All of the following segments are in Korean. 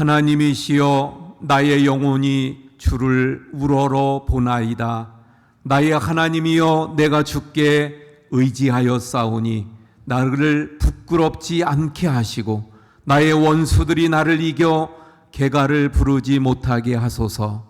하나님이시여 나의 영혼이 주를 우러러 보나이다. 나의 하나님이여 내가 주께 의지하여 싸우니 나를 부끄럽지 않게 하시고 나의 원수들이 나를 이겨 개가를 부르지 못하게 하소서.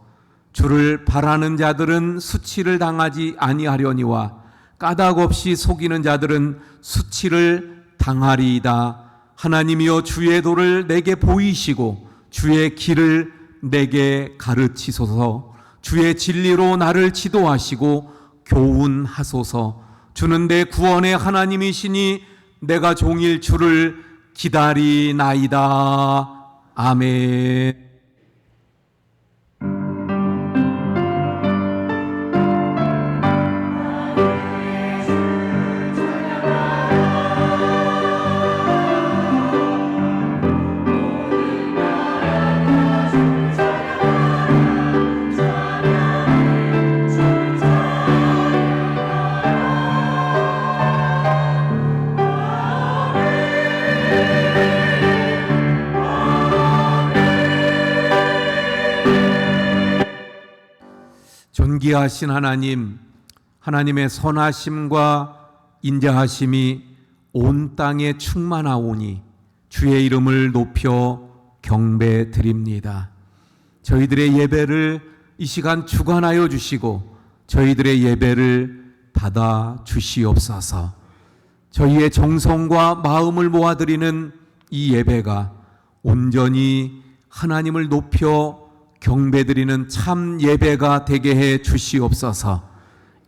주를 바라는 자들은 수치를 당하지 아니하려니와 까닭 없이 속이는 자들은 수치를 당하리이다. 하나님이여 주의 도를 내게 보이시고 주의 길을 내게 가르치소서. 주의 진리로 나를 지도하시고 교훈하소서. 주는 내 구원의 하나님이시니 내가 종일 주를 기다리나이다. 아멘. 존귀하신 하나님, 하나님의 선하심과 인자하심이 온 땅에 충만하오니 주의 이름을 높여 경배드립니다. 저희들의 예배를 이 시간 주관하여 주시고 저희들의 예배를 받아 주시옵소서. 저희의 정성과 마음을 모아드리는 이 예배가 온전히 하나님을 높여 경배드리는 참 예배가 되게 해 주시옵소서.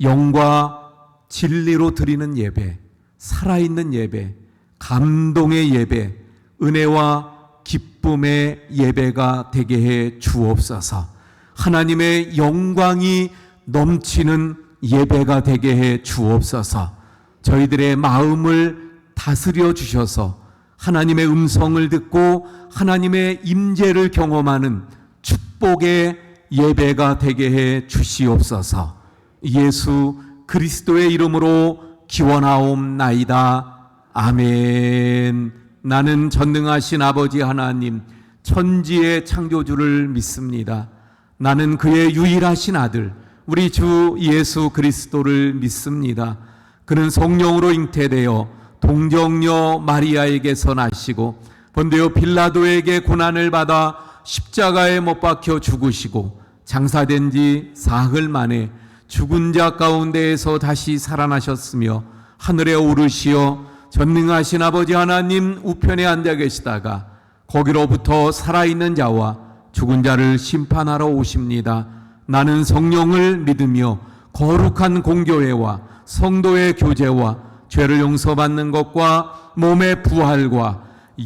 영과 진리로 드리는 예배, 살아있는 예배, 감동의 예배, 은혜와 기쁨의 예배가 되게 해 주옵소서. 하나님의 영광이 넘치는 예배가 되게 해 주옵소서. 저희들의 마음을 다스려 주셔서 하나님의 음성을 듣고 하나님의 임재를 경험하는 축복의 예배가 되게 해 주시옵소서. 예수 그리스도의 이름으로 기원하옵나이다. 아멘. 나는 전능하신 아버지 하나님, 천지의 창조주를 믿습니다. 나는 그의 유일하신 아들, 우리 주 예수 그리스도를 믿습니다. 그는 성령으로 잉태되어 동정녀 마리아에게서 나시고 본디오 빌라도에게 고난을 받아 십자가에 못 박혀 죽으시고 장사된 지 사흘 만에 죽은 자 가운데에서 다시 살아나셨으며 하늘에 오르시어 전능하신 아버지 하나님 우편에 앉아 계시다가 거기로부터 살아있는 자와 죽은 자를 심판하러 오십니다. 나는 성령을 믿으며 거룩한 공교회와 성도의 교제와 죄를 용서받는 것과 몸의 부활과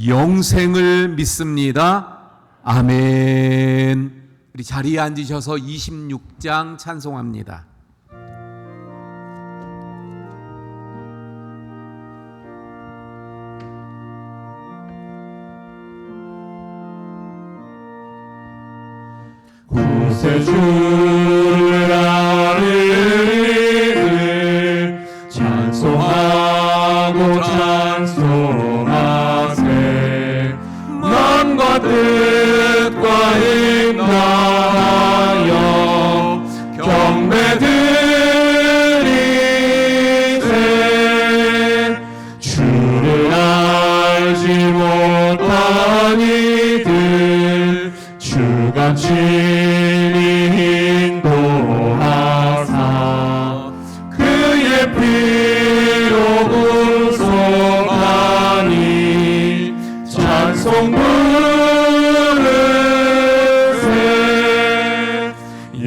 영생을 믿습니다. 아멘. 우리 자리에 앉으셔서 26장 찬송합니다. 구세주를 아뢰를 찬송하고 찬송하세. 마음과 뜻과 인하여 경배드리세. 주를 알지 못한 이들 주가 친히 인도하사 그의 피로 구속하니 찬송 부르세.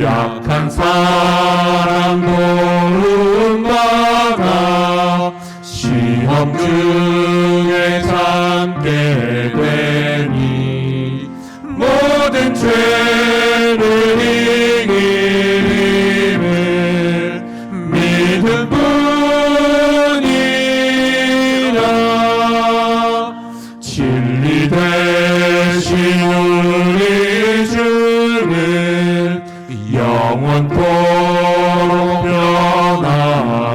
약한 사람 도움받아 시험 중에 참게 되니 모든 죄를 이기림을 믿을 뿐이라. 진리 되신 우리 주는 영원토록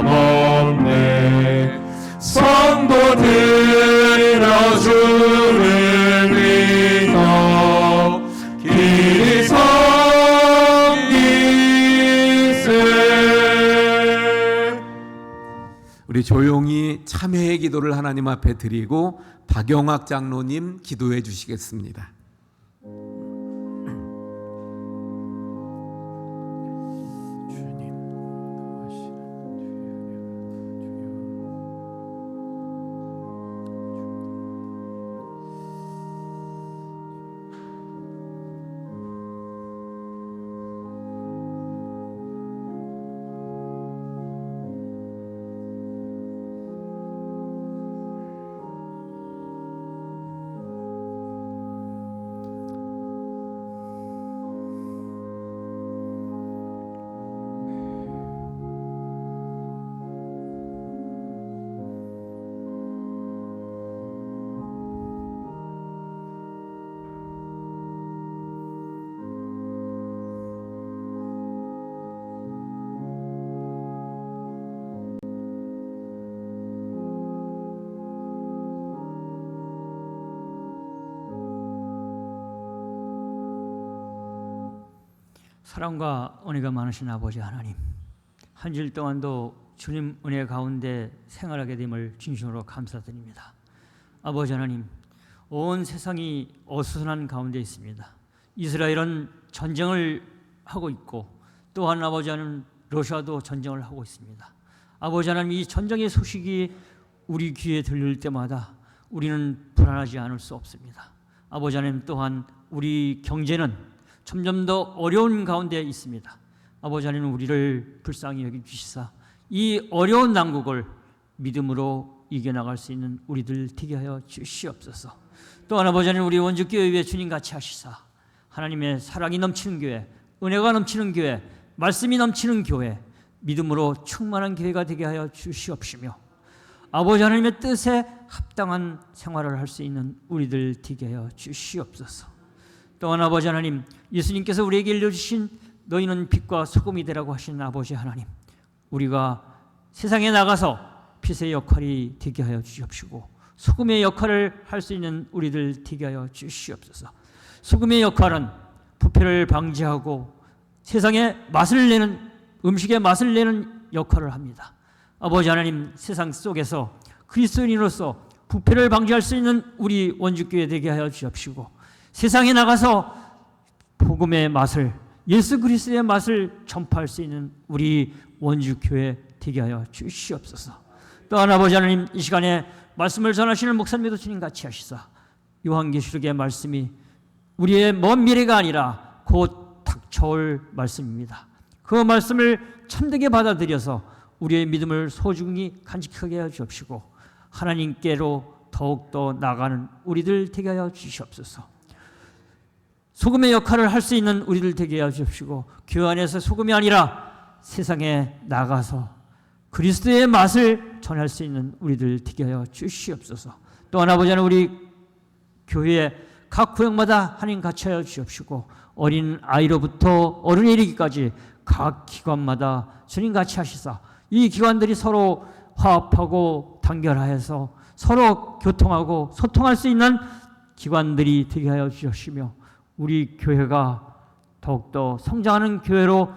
변함없네. 성도들이여 주를 믿어 우리 조용히 참회의 기도를 하나님 앞에 드리고 박영학 장로님 기도해 주시겠습니다. 사랑과 은혜가 많으신 아버지 하나님, 한 주일 동안도 주님 은혜 가운데 생활하게 됨을 진심으로 감사드립니다. 아버지 하나님, 온 세상이 어수선한 가운데 있습니다. 이스라엘은 전쟁을 하고 있고 또한 아버지 하나님 러시아도 전쟁을 하고 있습니다. 아버지 하나님, 이 전쟁의 소식이 우리 귀에 들릴 때마다 우리는 불안하지 않을 수 없습니다. 아버지 하나님, 또한 우리 경제는 점점 더 어려운 가운데 있습니다. 아버지 하나님, 우리를 불쌍히 여겨주시사 이 어려운 난국을 믿음으로 이겨나갈 수 있는 우리들 되게 하여 주시옵소서. 또한 아버지 하나님, 우리 원주교회 위에 주님 같이 하시사 하나님의 사랑이 넘치는 교회, 은혜가 넘치는 교회, 말씀이 넘치는 교회, 믿음으로 충만한 교회가 되게 하여 주시옵시며 아버지 하나님의 뜻에 합당한 생활을 할 수 있는 우리들 되게 하여 주시옵소서. 또한 아버지 하나님, 예수님께서 우리에게 일러주신 너희는 빛과 소금이 되라고 하신 아버지 하나님, 우리가 세상에 나가서 빛의 역할이 되게 하여 주시옵시고 소금의 역할을 할 수 있는 우리들 되게 하여 주시옵소서. 소금의 역할은 부패를 방지하고 세상에 맛을 내는, 음식에 맛을 내는 역할을 합니다. 아버지 하나님, 세상 속에서 그리스도인으로서 부패를 방지할 수 있는 우리 원주교회 되게 하여 주시옵시고 세상에 나가서 복음의 맛을, 예수 그리스도의 맛을 전파할 수 있는 우리 원주교회 되게 하여 주시옵소서. 또한 아버지 하나님, 이 시간에 말씀을 전하시는 목사님도 주님 같이 하시사 요한계시록의 말씀이 우리의 먼 미래가 아니라 곧 닥쳐올 말씀입니다. 그 말씀을 참되게 받아들여서 우리의 믿음을 소중히 간직하게 하여 주옵시고 하나님께로 더욱더 나아가는 우리들 되게 하여 주시옵소서. 소금의 역할을 할 수 있는 우리들 되게 하여 주십시고 교회 안에서 소금이 아니라 세상에 나가서 그리스도의 맛을 전할 수 있는 우리들 되게 하여 주시옵소서. 또한 아버지 하나님, 우리 교회에 각 구역마다 하나님 같이 하여 주시옵시고 어린 아이로부터 어른에 이르기까지 각 기관마다 주님 같이 하시사 이 기관들이 서로 화합하고 단결하여서 서로 교통하고 소통할 수 있는 기관들이 되게 하여 주시며 우리 교회가 더욱더 성장하는 교회로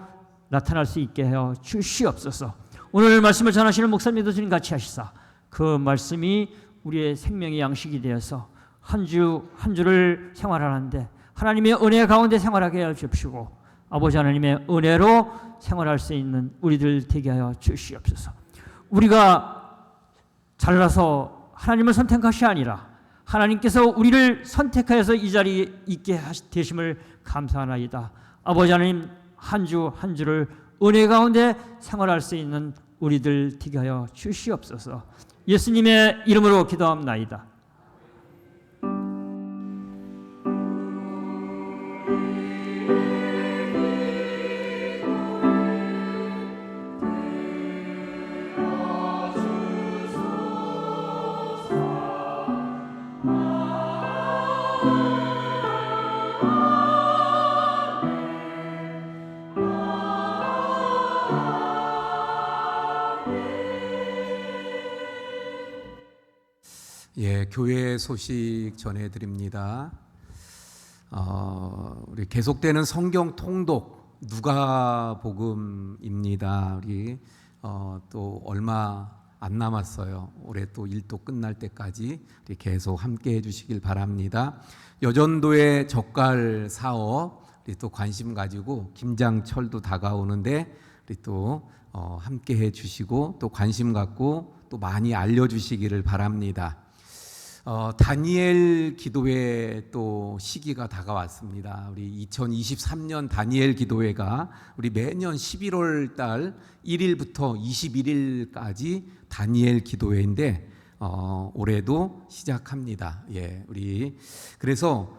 나타날 수 있게 하여 주시옵소서. 오늘 말씀을 전하시는 목사님도 주님 같이 하시사 그 말씀이 우리의 생명의 양식이 되어서 한 주 한 주를 생활하는데 하나님의 은혜 가운데 생활하게 하여 주십시고 아버지 하나님의 은혜로 생활할 수 있는 우리들 되게 하여 주시옵소서. 우리가 잘나서 하나님을 선택한 것이 아니라 하나님께서 우리를 선택하여서 이 자리에 있게 되심을 감사하나이다. 아버지 하나님, 한 주 한 주를 은혜 가운데 생활할 수 있는 우리들 되게 하여 주시옵소서. 예수님의 이름으로 기도합나이다. 예, 교회 소식 전해드립니다. 우리 계속되는 성경 통독 누가복음입니다. 우리 또 얼마 안 남았어요. 올해 또 일도 끝날 때까지 우리 계속 함께 해주시길 바랍니다. 여전도의 젓갈 사업 우리 또 관심 가지고 김장철도 다가오는데 우리 또 함께 해주시고 또 관심 갖고 또 많이 알려주시기를 바랍니다. 다니엘 기도회 또 시기가 다가왔습니다. 우리 2023년 다니엘 기도회가 우리 매년 11월 달 1일부터 21일까지 다니엘 기도회인데 올해도 시작합니다. 예, 우리 그래서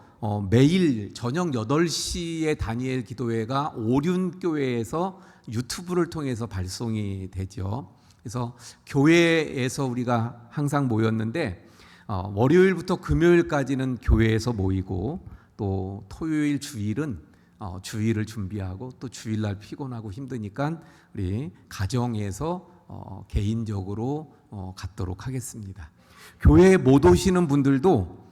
매일 저녁 8시에 다니엘 기도회가 오륜교회에서 유튜브를 통해서 발송이 되죠. 그래서 교회에서 우리가 항상 모였는데 월요일부터 금요일까지는 교회에서 모이고 또 토요일 주일은 주일을 준비하고 또 주일날 피곤하고 힘드니까 우리 가정에서 개인적으로 갖도록 하겠습니다. 교회에 못 오시는 분들도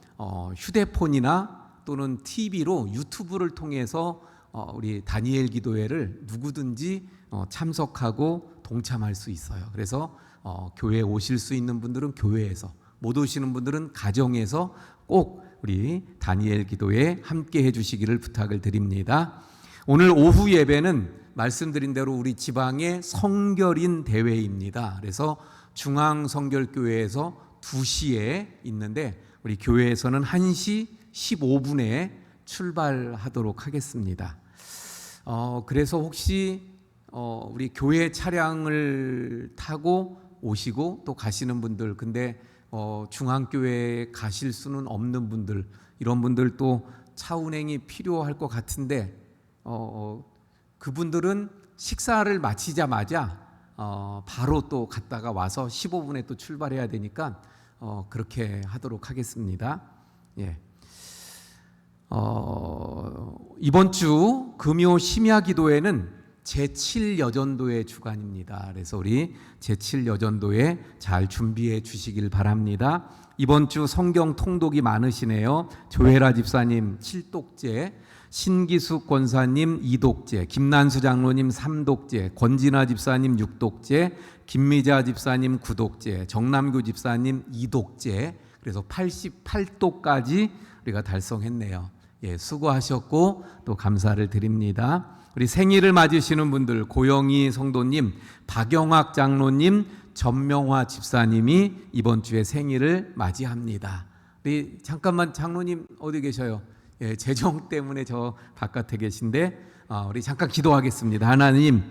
휴대폰이나 또는 TV로 유튜브를 통해서 우리 다니엘 기도회를 누구든지 참석하고 동참할 수 있어요. 그래서 교회에 오실 수 있는 분들은 교회에서, 못 오시는 분들은 가정에서 꼭 우리 다니엘 기도회에 함께 해주시기를 부탁을 드립니다. 오늘 오후 예배는 말씀드린 대로 우리 지방의 성결인 대회입니다. 그래서 중앙성결교회에서 2시에 있는데 우리 교회에서는 1시 15분에 출발하도록 하겠습니다. 그래서 혹시 우리 교회 차량을 타고 오시고 또 가시는 분들, 근데 중앙교회에 가실 수는 없는 분들, 이런 분들 또 차 운행이 필요할 것 같은데 그분들은 식사를 마치자마자 바로 또 갔다가 와서 15분에 또 출발해야 되니까 그렇게 하도록 하겠습니다. 예. 이번 주 금요 심야 기도회는 제7여전도의 주간입니다. 그래서 우리 제7여전도에 잘 준비해 주시길 바랍니다. 이번 주 성경 통독이 많으시네요. 조혜라 집사님 7독제, 신기숙 권사님 2독제, 김난수 장로님 3독제, 권진아 집사님 6독제, 김미자 집사님 9독제, 정남규 집사님 2독제, 그래서 88독까지 우리가 달성했네요. 예, 수고하셨고 또 감사를 드립니다. 우리 생일을 맞으시는 분들, 고영희 성도님, 박영학 장로님, 전명화 집사님이 이번 주에 생일을 맞이합니다. 우리 잠깐만 장로님 어디 계셔요? 예, 재정 때문에 저 바깥에 계신데 우리 잠깐 기도하겠습니다. 하나님,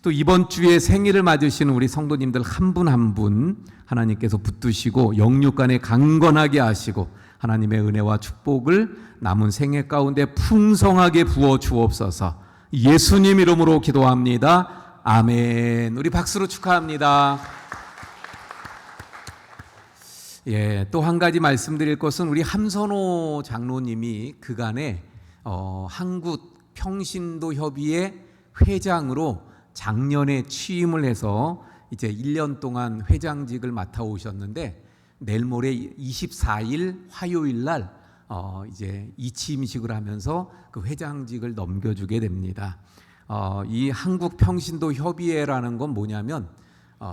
또 이번 주에 생일을 맞으시는 우리 성도님들 한 분 한 분 하나님께서 붙드시고 영육간에 강건하게 하시고 하나님의 은혜와 축복을 남은 생애 가운데 풍성하게 부어 주옵소서. 예수님 이름으로 기도합니다. 아멘. 우리 박수로 축하합니다. 예, 또 한 가지 말씀드릴 것은 우리 함선호 장로님이 그간에 한국 평신도 협의회 회장으로 작년에 취임을 해서 이제 1년 동안 회장직을 맡아 오셨는데 내일 모레 24일 화요일 날 이제 이취임식을 하면서 그 회장직을 넘겨주게 됩니다. 이 한국 평신도 협의회라는 건 뭐냐면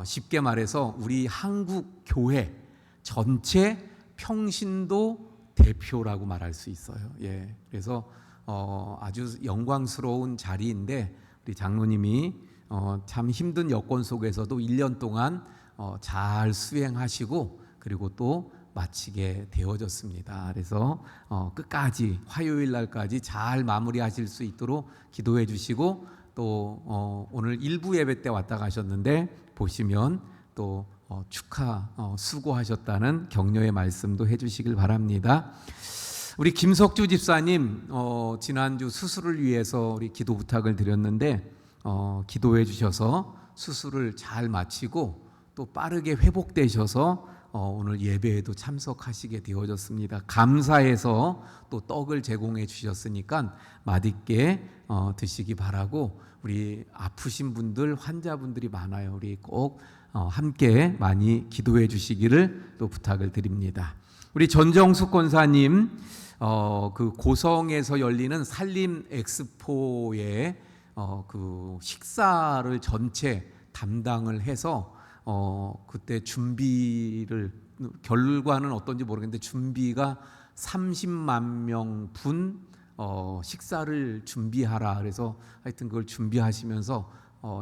쉽게 말해서 우리 한국 교회 전체 평신도 대표라고 말할 수 있어요. 예, 그래서 아주 영광스러운 자리인데 우리 장로님이 참 힘든 여건 속에서도 1년 동안 잘 수행하시고 그리고 또 마치게 되어졌습니다. 그래서 끝까지 화요일 날까지 잘 마무리하실 수 있도록 기도해 주시고 또 오늘 일부 예배 때 왔다 가셨는데 보시면 또 축하 수고하셨다는 격려의 말씀도 해주시길 바랍니다. 우리 김석주 집사님 지난주 수술을 위해서 우리 기도 부탁을 드렸는데 기도해 주셔서 수술을 잘 마치고 또 빠르게 회복되셔서 오늘 예배에도 참석하시게 되어졌습니다. 감사해서 또 떡을 제공해 주셨으니까 맛있게 드시기 바라고 우리 아프신 분들 환자분들이 많아요. 우리 꼭 함께 많이 기도해 주시기를 또 부탁을 드립니다. 우리 전정숙 권사님 그 고성에서 열리는 산림 엑스포에 그 식사를 전체 담당을 해서 그때 준비를 결과는 어떤지 모르겠는데 준비가 30만 명분 식사를 준비하라. 그래서 하여튼 그걸 준비하시면서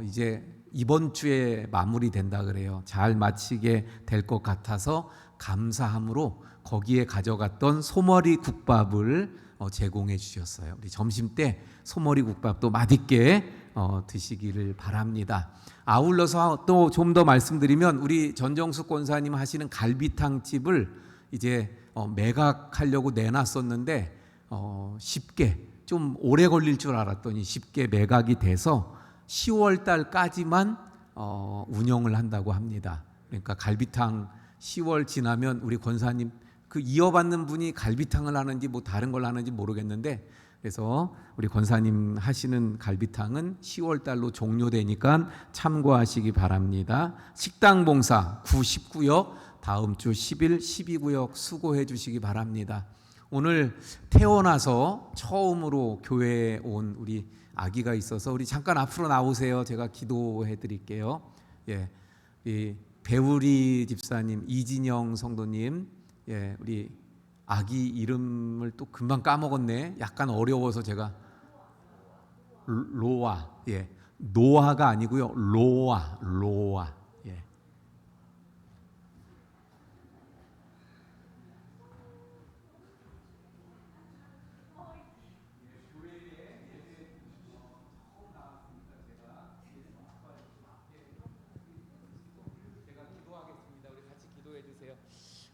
이제 이번 주에 마무리된다 그래요. 잘 마치게 될 것 같아서 감사함으로 거기에 가져갔던 소머리 국밥을 제공해 주셨어요. 우리 점심 때 소머리 국밥도 맛있게 드시기를 바랍니다. 아울러서 또 좀 더 말씀드리면 우리 전정숙 권사님 하시는 갈비탕 집을 이제 매각하려고 내놨었는데 쉽게 좀 오래 걸릴 줄 알았더니 쉽게 매각이 돼서 10월 달까지만 운영을 한다고 합니다. 그러니까 갈비탕 10월 지나면 우리 권사님 그 이어받는 분이 갈비탕을 하는지 뭐 다른 걸 하는지 모르겠는데 그래서 우리 권사님 하시는 갈비탕은 10월 달로 종료되니까 참고하시기 바랍니다. 식당 봉사 9, 10구역 다음 주 10일, 12구역 수고해 주시기 바랍니다. 오늘 태어나서 처음으로 교회에 온 우리 아기가 있어서 우리 잠깐 앞으로 나오세요. 제가 기도해 드릴게요. 예, 이 배우리 집사님, 이진영 성도님, 예, 우리 아기 이름을 또 금방 까먹었네. 약간 어려워서 제가 로아, 예, 노아가 아니고요, 로아, 예.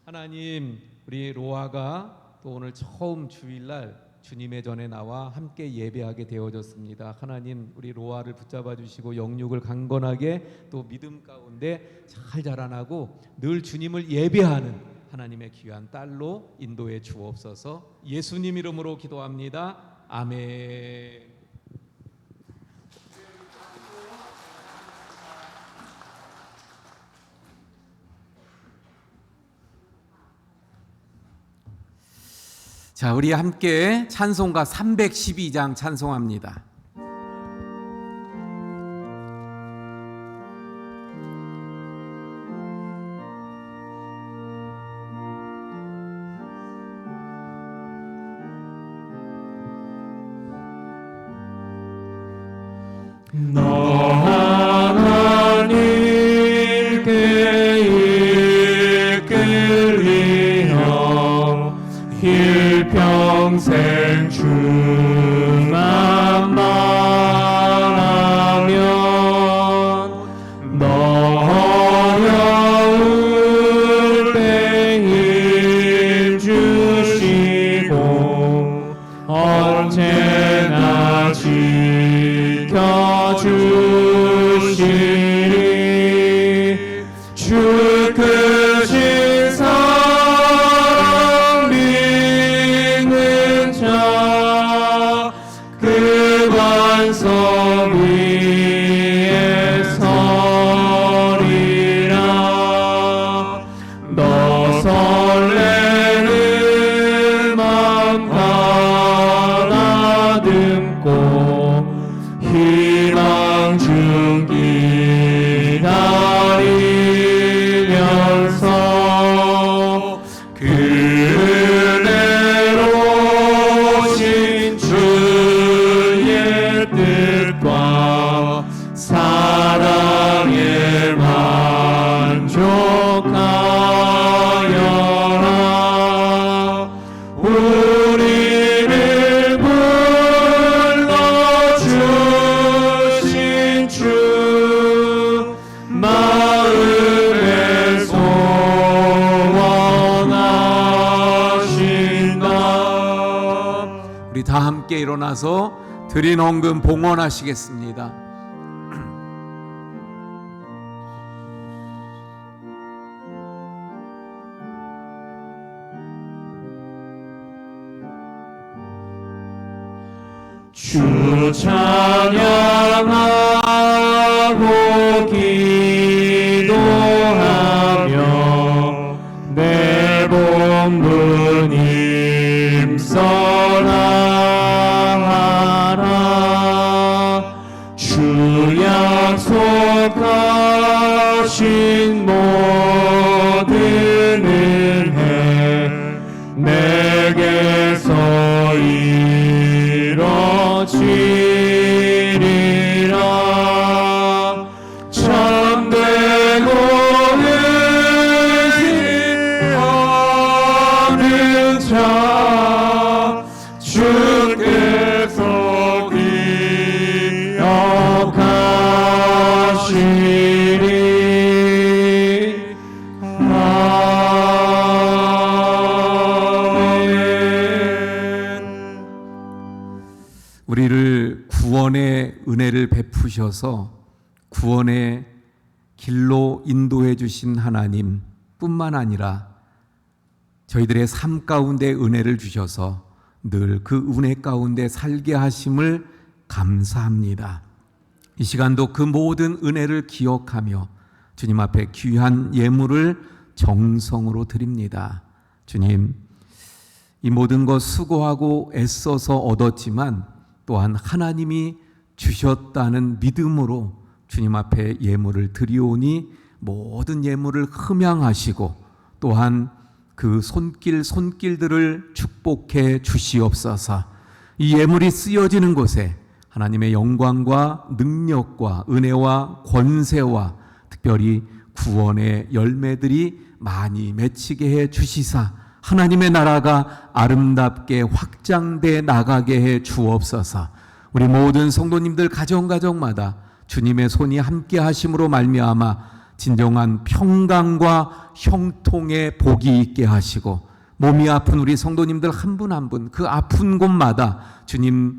하나님, 우리 로아가 또 오늘 처음 주일날 주님의 전에 나와 함께 예배하게 되어졌습니다. 하나님, 우리 로아를 붙잡아 주시고 영육을 강건하게 또 믿음 가운데 잘 자라나고 늘 주님을 예배하는 하나님의 귀한 딸로 인도해 주옵소서. 예수님 이름으로 기도합니다. 아멘. 자, 우리 함께 찬송가 312장 찬송합니다. 하나님께 이끌리며 일평생 주만 바라면 너 어려울 때 힘 주시고 언제나 지켜주시리. 주 크신 사랑 믿는 자 그 반석 위에 서리라. 너 설레는 맘 가다듬고 희망 중 기다리면서 그 은혜로 신 주의 뜻과 사랑에 만족하여라. 우리를 불러주신 주 마음에 소원하신다. 우리 다 함께 일어나서 드린 헌금 봉헌하시겠습니다. 주 찬양하고 기도하며 내 본분 힘써나가라. 주 약속하신 주신 모든 은혜 내게서 이뤄지리라. 참되고 의지 없는 자 주께서 기억하시리. 아멘. 우리를 구원의 은혜를 베푸셔서 구원의 길로 인도해 주신 하나님 뿐만 아니라 저희들의 삶 가운데 은혜를 주셔서 늘 그 은혜 가운데 살게 하심을 감사합니다. 이 시간도 그 모든 은혜를 기억하며 주님 앞에 귀한 예물을 정성으로 드립니다. 주님, 이 모든 것 수고하고 애써서 얻었지만 또한 하나님이 주셨다는 믿음으로 주님 앞에 예물을 드리오니 모든 예물을 흠양하시고 또한 그 손길들을 축복해 주시옵소서. 이 예물이 쓰여지는 곳에 하나님의 영광과 능력과 은혜와 권세와 특별히 구원의 열매들이 많이 맺히게 해 주시사 하나님의 나라가 아름답게 확장돼 나가게 해 주옵소서. 우리 모든 성도님들 가정마다 주님의 손이 함께 하심으로 말미암아 진정한 평강과 형통의 복이 있게 하시고 몸이 아픈 우리 성도님들 한 분 한 분 그 아픈 곳마다 주님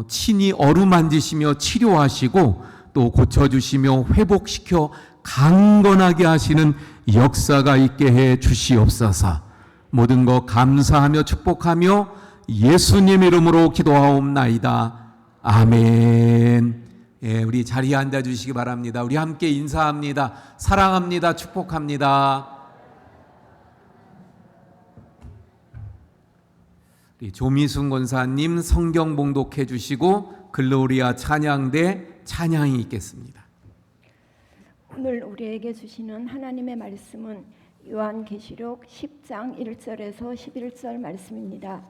친히 어루만지시며 치료하시고 또 고쳐주시며 회복시켜 강건하게 하시는 역사가 있게 해 주시옵소서. 모든 것 감사하며 축복하며 예수님 이름으로 기도하옵나이다. 아멘. 예, 우리 자리에 앉아주시기 바랍니다. 우리 함께 인사합니다. 사랑합니다. 축복합니다. 우리 조미순 권사님 성경 봉독해 주시고 글로리아 찬양대 찬양이 있겠습니다. 오늘 우리에게 주시는 하나님의 말씀은 요한계시록 10장 1절에서 11절 말씀입니다.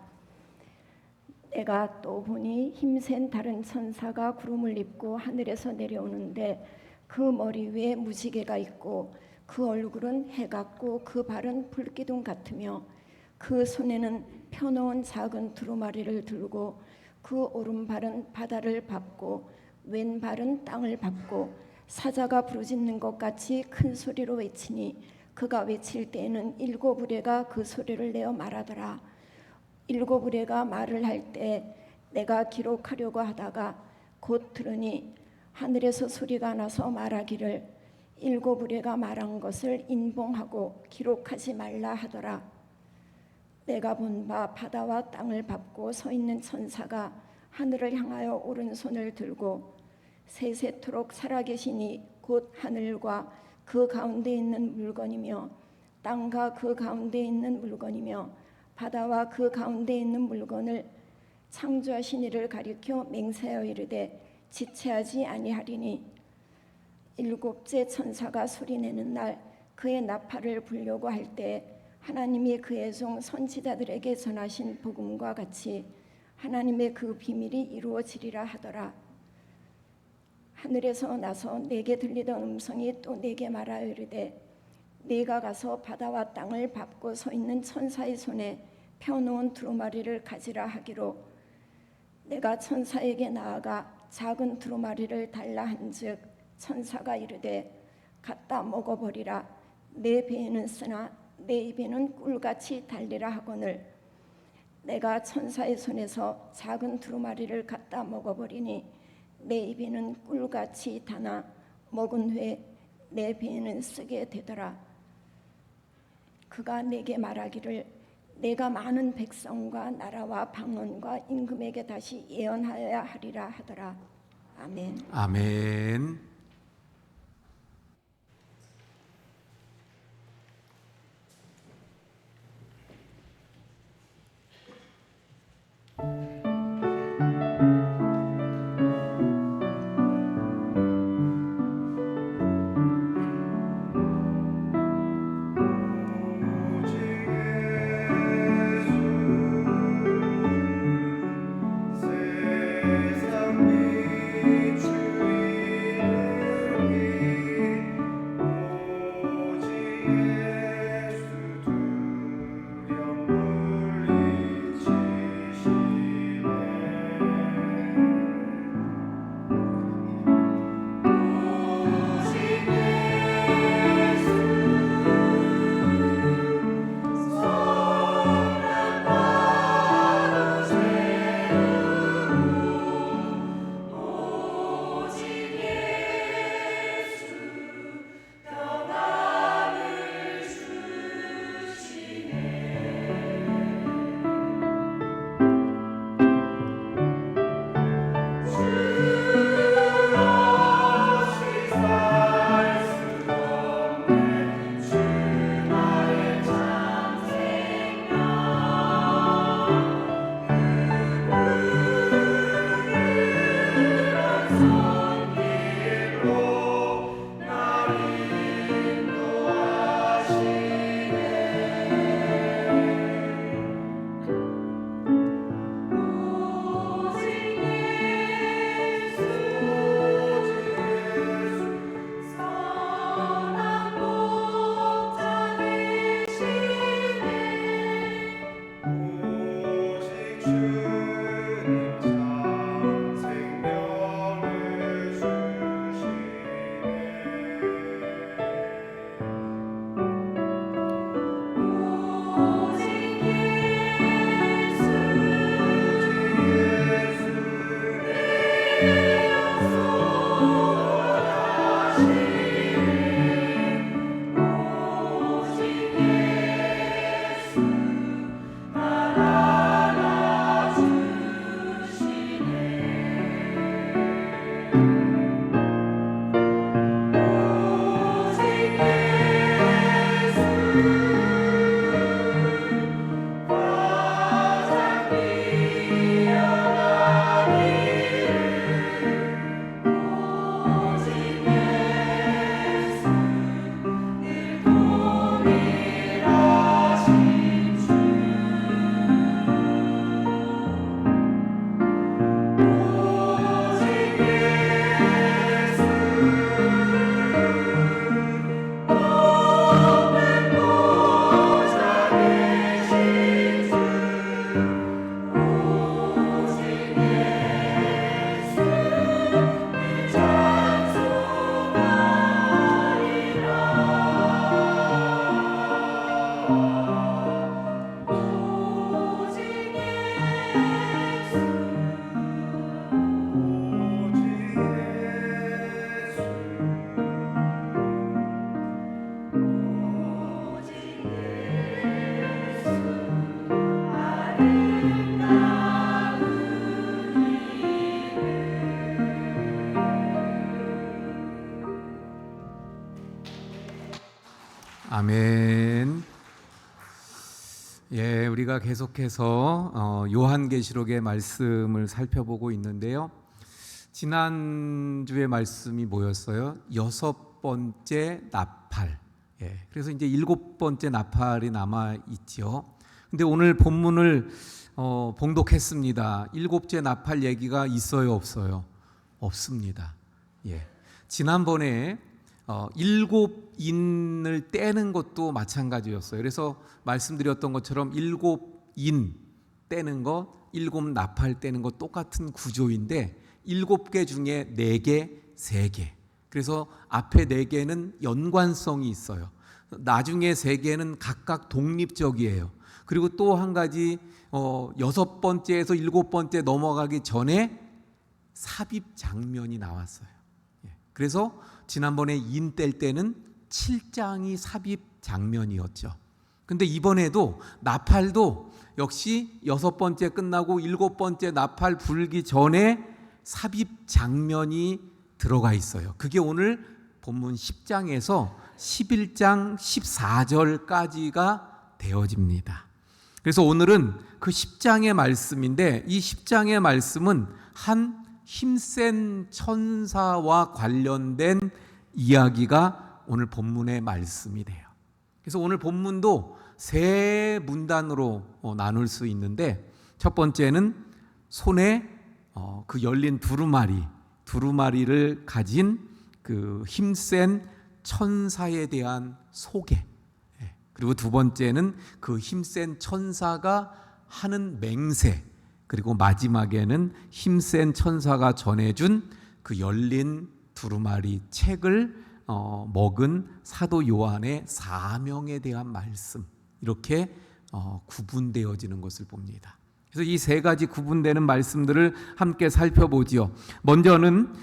내가 또 보니 힘센 다른 천사가 구름을 입고 하늘에서 내려오는데 그 머리 위에 무지개가 있고 그 얼굴은 해 같고 그 발은 불기둥 같으며 그 손에는 펴놓은 작은 두루마리를 들고 그 오른발은 바다를 밟고 왼발은 땅을 밟고 사자가 부르짖는 것 같이 큰 소리로 외치니 그가 외칠 때에는 일곱 우레가 그 소리를 내어 말하더라. 일곱 우레가 말을 할 때 내가 기록하려고 하다가 곧 들으니 하늘에서 소리가 나서 말하기를 일곱 우레가 말한 것을 인봉하고 기록하지 말라 하더라. 내가 본 바 바다와 땅을 밟고 서 있는 천사가 하늘을 향하여 오른손을 들고 세세토록 살아계시니 곧 하늘과 그 가운데 있는 물건이며 땅과 그 가운데 있는 물건이며 바다와 그 가운데 있는 물건을 창조하신 이를 가리켜 맹세하여 이르되 지체하지 아니하리니 일곱째 천사가 소리내는 날 그의 나팔을 불려고 할 때 하나님이 그의 종 선지자들에게 전하신 복음과 같이 하나님의 그 비밀이 이루어지리라 하더라. 하늘에서 나서 내게 들리던 음성이 또 내게 말하여 이르되 네가 가서 바다와 땅을 밟고 서 있는 천사의 손에 펴놓은 두루마리를 가지라 하기로 내가 천사에게 나아가 작은 두루마리를 달라 한즉 천사가 이르되 갖다 먹어버리라. 내 배에는 쓰나 내 입에는 꿀같이 달리라 하거늘 내가 천사의 손에서 작은 두루마리를 갖다 먹어버리니 내 입에는 꿀같이 다나 먹은 후에 내 배에는 쓰게 되더라. 그가 내게 말하기를 내가 많은 백성과 나라와 방언과 임금에게 다시 예언하여야 하리라 하더라. 아멘. 아멘. 아멘. 예, 우리가 계속해서 요한계시록의 말씀을 살펴보고 있는데요. 지난주의 말씀이 뭐였어요? 6번째 나팔. 예, 그래서 이제 7번째 나팔이 남아 있죠. 근데 오늘 본문을 봉독했습니다. 7째 나팔 얘기가 있어요, 없어요? 없습니다. 예. 지난번에 7인을 떼는 것도 마찬가지였어요. 그래서 말씀드렸던 것처럼 7인 떼는 것, 7나팔 떼는 것 똑같은 구조인데 7개 중에 4개, 3개. 그래서 앞에 4개는 연관성이 있어요. 나중에 3개는 각각 독립적이에요. 그리고 또 한 가지 6번째에서 7번째 넘어가기 전에 삽입 장면이 나왔어요. 그래서 지난번에 인 뗄 때는 7장이 삽입 장면이었죠. 근데 이번에도 나팔도 역시 6번째 끝나고 7번째 나팔 불기 전에 삽입 장면이 들어가 있어요. 그게 오늘 본문 10장에서 11장 14절까지가 되어집니다. 그래서 오늘은 그 10장의 말씀인데 이 10장의 말씀은 한 힘센 천사와 관련된 이야기가 오늘 본문의 말씀이 돼요. 그래서 오늘 본문도 3문단으로 나눌 수 있는데 첫 번째는 손에 그 열린 두루마리를 가진 그 힘센 천사에 대한 소개. 그리고 두 번째는 그 힘센 천사가 하는 맹세. 그리고 마지막에는 힘센 천사가 전해준 그 열린 두루마리 책을 먹은 사도 요한의 사명에 대한 말씀, 이렇게 구분되어지는 것을 봅니다. 그래서 이 3가지 구분되는 말씀들을 함께 살펴보지요. 먼저는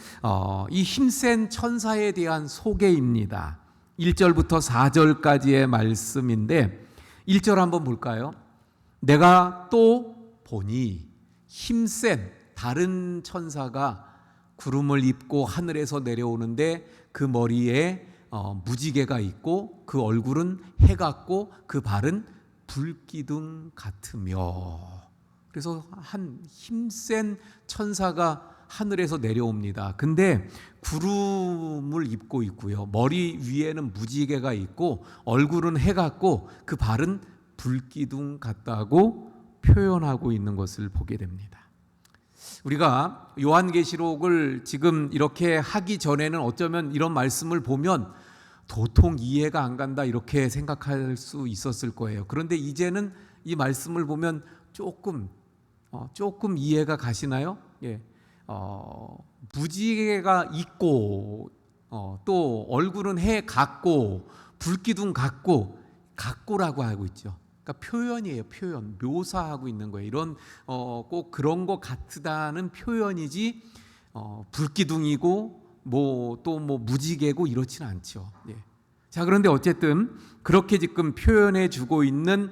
이 힘센 천사에 대한 소개입니다. 1절부터 4절까지의 말씀인데 1절 한번 볼까요? 내가 또 보니 힘센 다른 천사가 구름을 입고 하늘에서 내려오는데 그 머리에 무지개가 있고 그 얼굴은 해 같고 그 발은 불기둥 같으며. 그래서 한 힘센 천사가 하늘에서 내려옵니다. 근데 구름을 입고 있고요. 머리 위에는 무지개가 있고 얼굴은 해 같고 그 발은 불기둥 같다고 표현하고 있는 것을 보게 됩니다. 우리가 요한계시록을 지금 이렇게 하기 전에는 어쩌면 이런 말씀을 보면 도통 이해가 안 간다 이렇게 생각할 수 있었을 거예요. 그런데 이제는 이 말씀을 보면 조금 이해가 가시나요? 예. 무지개가 있고 또 얼굴은 해 같고 불기둥 같고라고 하고 있죠. 그러니까 표현이에요. 표현, 묘사하고 있는 거예요. 이런 꼭 그런 것 같다는 표현이지 불기둥이고 또 무지개고 이렇지는 않죠. 예. 자, 그런데 어쨌든 그렇게 지금 표현해 주고 있는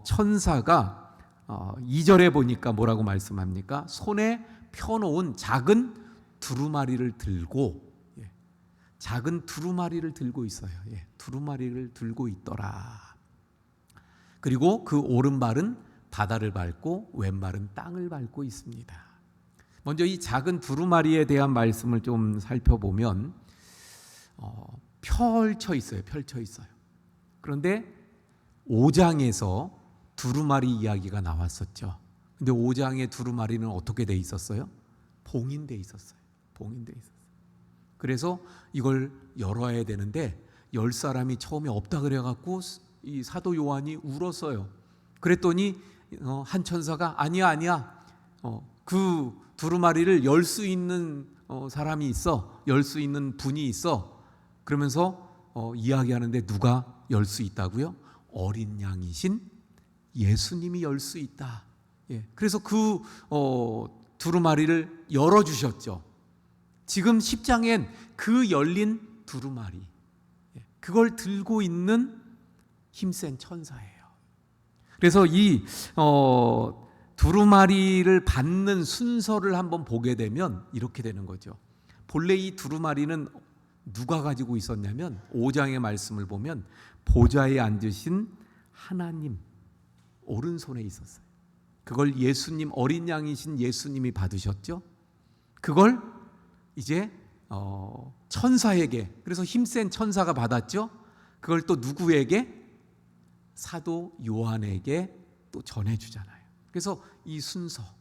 천사가 2절에 보니까 뭐라고 말씀합니까? 손에 펴놓은 작은 두루마리를 들고, 작은 두루마리를 들고 있어요. 두루마리를 들고 있더라. 그리고 그 오른발은 바다를 밟고 왼발은 땅을 밟고 있습니다. 먼저 이 작은 두루마리에 대한 말씀을 좀 살펴보면 펼쳐 있어요. 그런데 5장에서 두루마리 이야기가 나왔었죠. 근데 5장의 두루마리는 어떻게 돼 있었어요? 봉인돼 있었어요. 그래서 이걸 열어야 되는데 열 사람이 처음에 없다 그래갖고 이 사도 요한이 울었어요. 그랬더니 한 천사가 아니야. 그 두루마리를 열 수 있는 사람이 있어. 열 수 있는 분이 있어. 그러면서 이야기하는데 누가 열 수 있다고요? 어린 양이신 예수님이 열 수 있다. 그래서 그 두루마리를 열어주셨죠. 지금 10장엔 그 열린 두루마리, 그걸 들고 있는 힘센 천사예요. 그래서 이 두루마리를 받는 순서를 한번 보게 되면 이렇게 되는 거죠. 본래 이 두루마리는 누가 가지고 있었냐면 5장의 말씀을 보면 보좌에 앉으신 하나님 오른손에 있었어요. 그걸 예수님, 어린 양이신 예수님이 받으셨죠. 그걸 이제 천사에게, 그래서 힘센 천사가 받았죠. 그걸 또 누구에게? 사도 요한에게 또 전해주잖아요. 그래서 이 순서가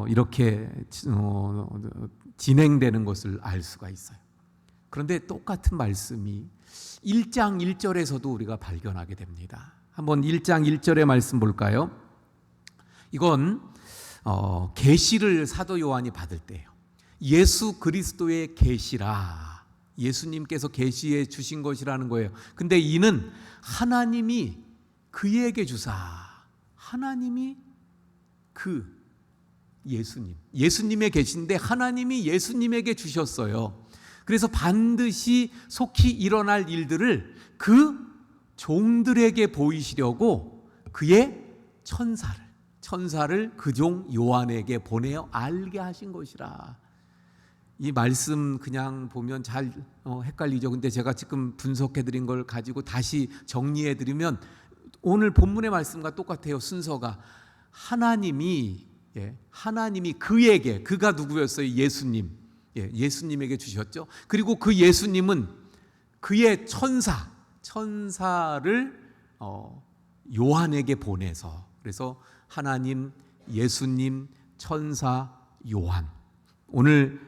이렇게 진행되는 것을 알 수가 있어요. 그런데 똑같은 말씀이 1장 1절에서도 우리가 발견하게 됩니다. 한번 1장 1절의 말씀 볼까요? 이건 계시를 사도 요한이 받을 때예요. 예수 그리스도의 계시라, 예수님께서 계시해 주신 것이라는 거예요. 근데 이는 하나님이 그에게 주사, 하나님이 그 예수님의 계시인데 하나님이 예수님에게 주셨어요. 그래서 반드시 속히 일어날 일들을 그 종들에게 보이시려고 그의 천사를 그 종 요한에게 보내어 알게 하신 것이라. 이 말씀 그냥 보면 잘 헷갈리죠. 근데 제가 지금 분석해드린 걸 가지고 다시 정리해드리면 오늘 본문의 말씀과 똑같아요. 순서가 하나님이 그에게, 그가 누구였어요? 예수님. 예수님에게 주셨죠. 그리고 그 예수님은 그의 천사를 요한에게 보내서, 그래서 하나님, 예수님, 천사, 요한. 오늘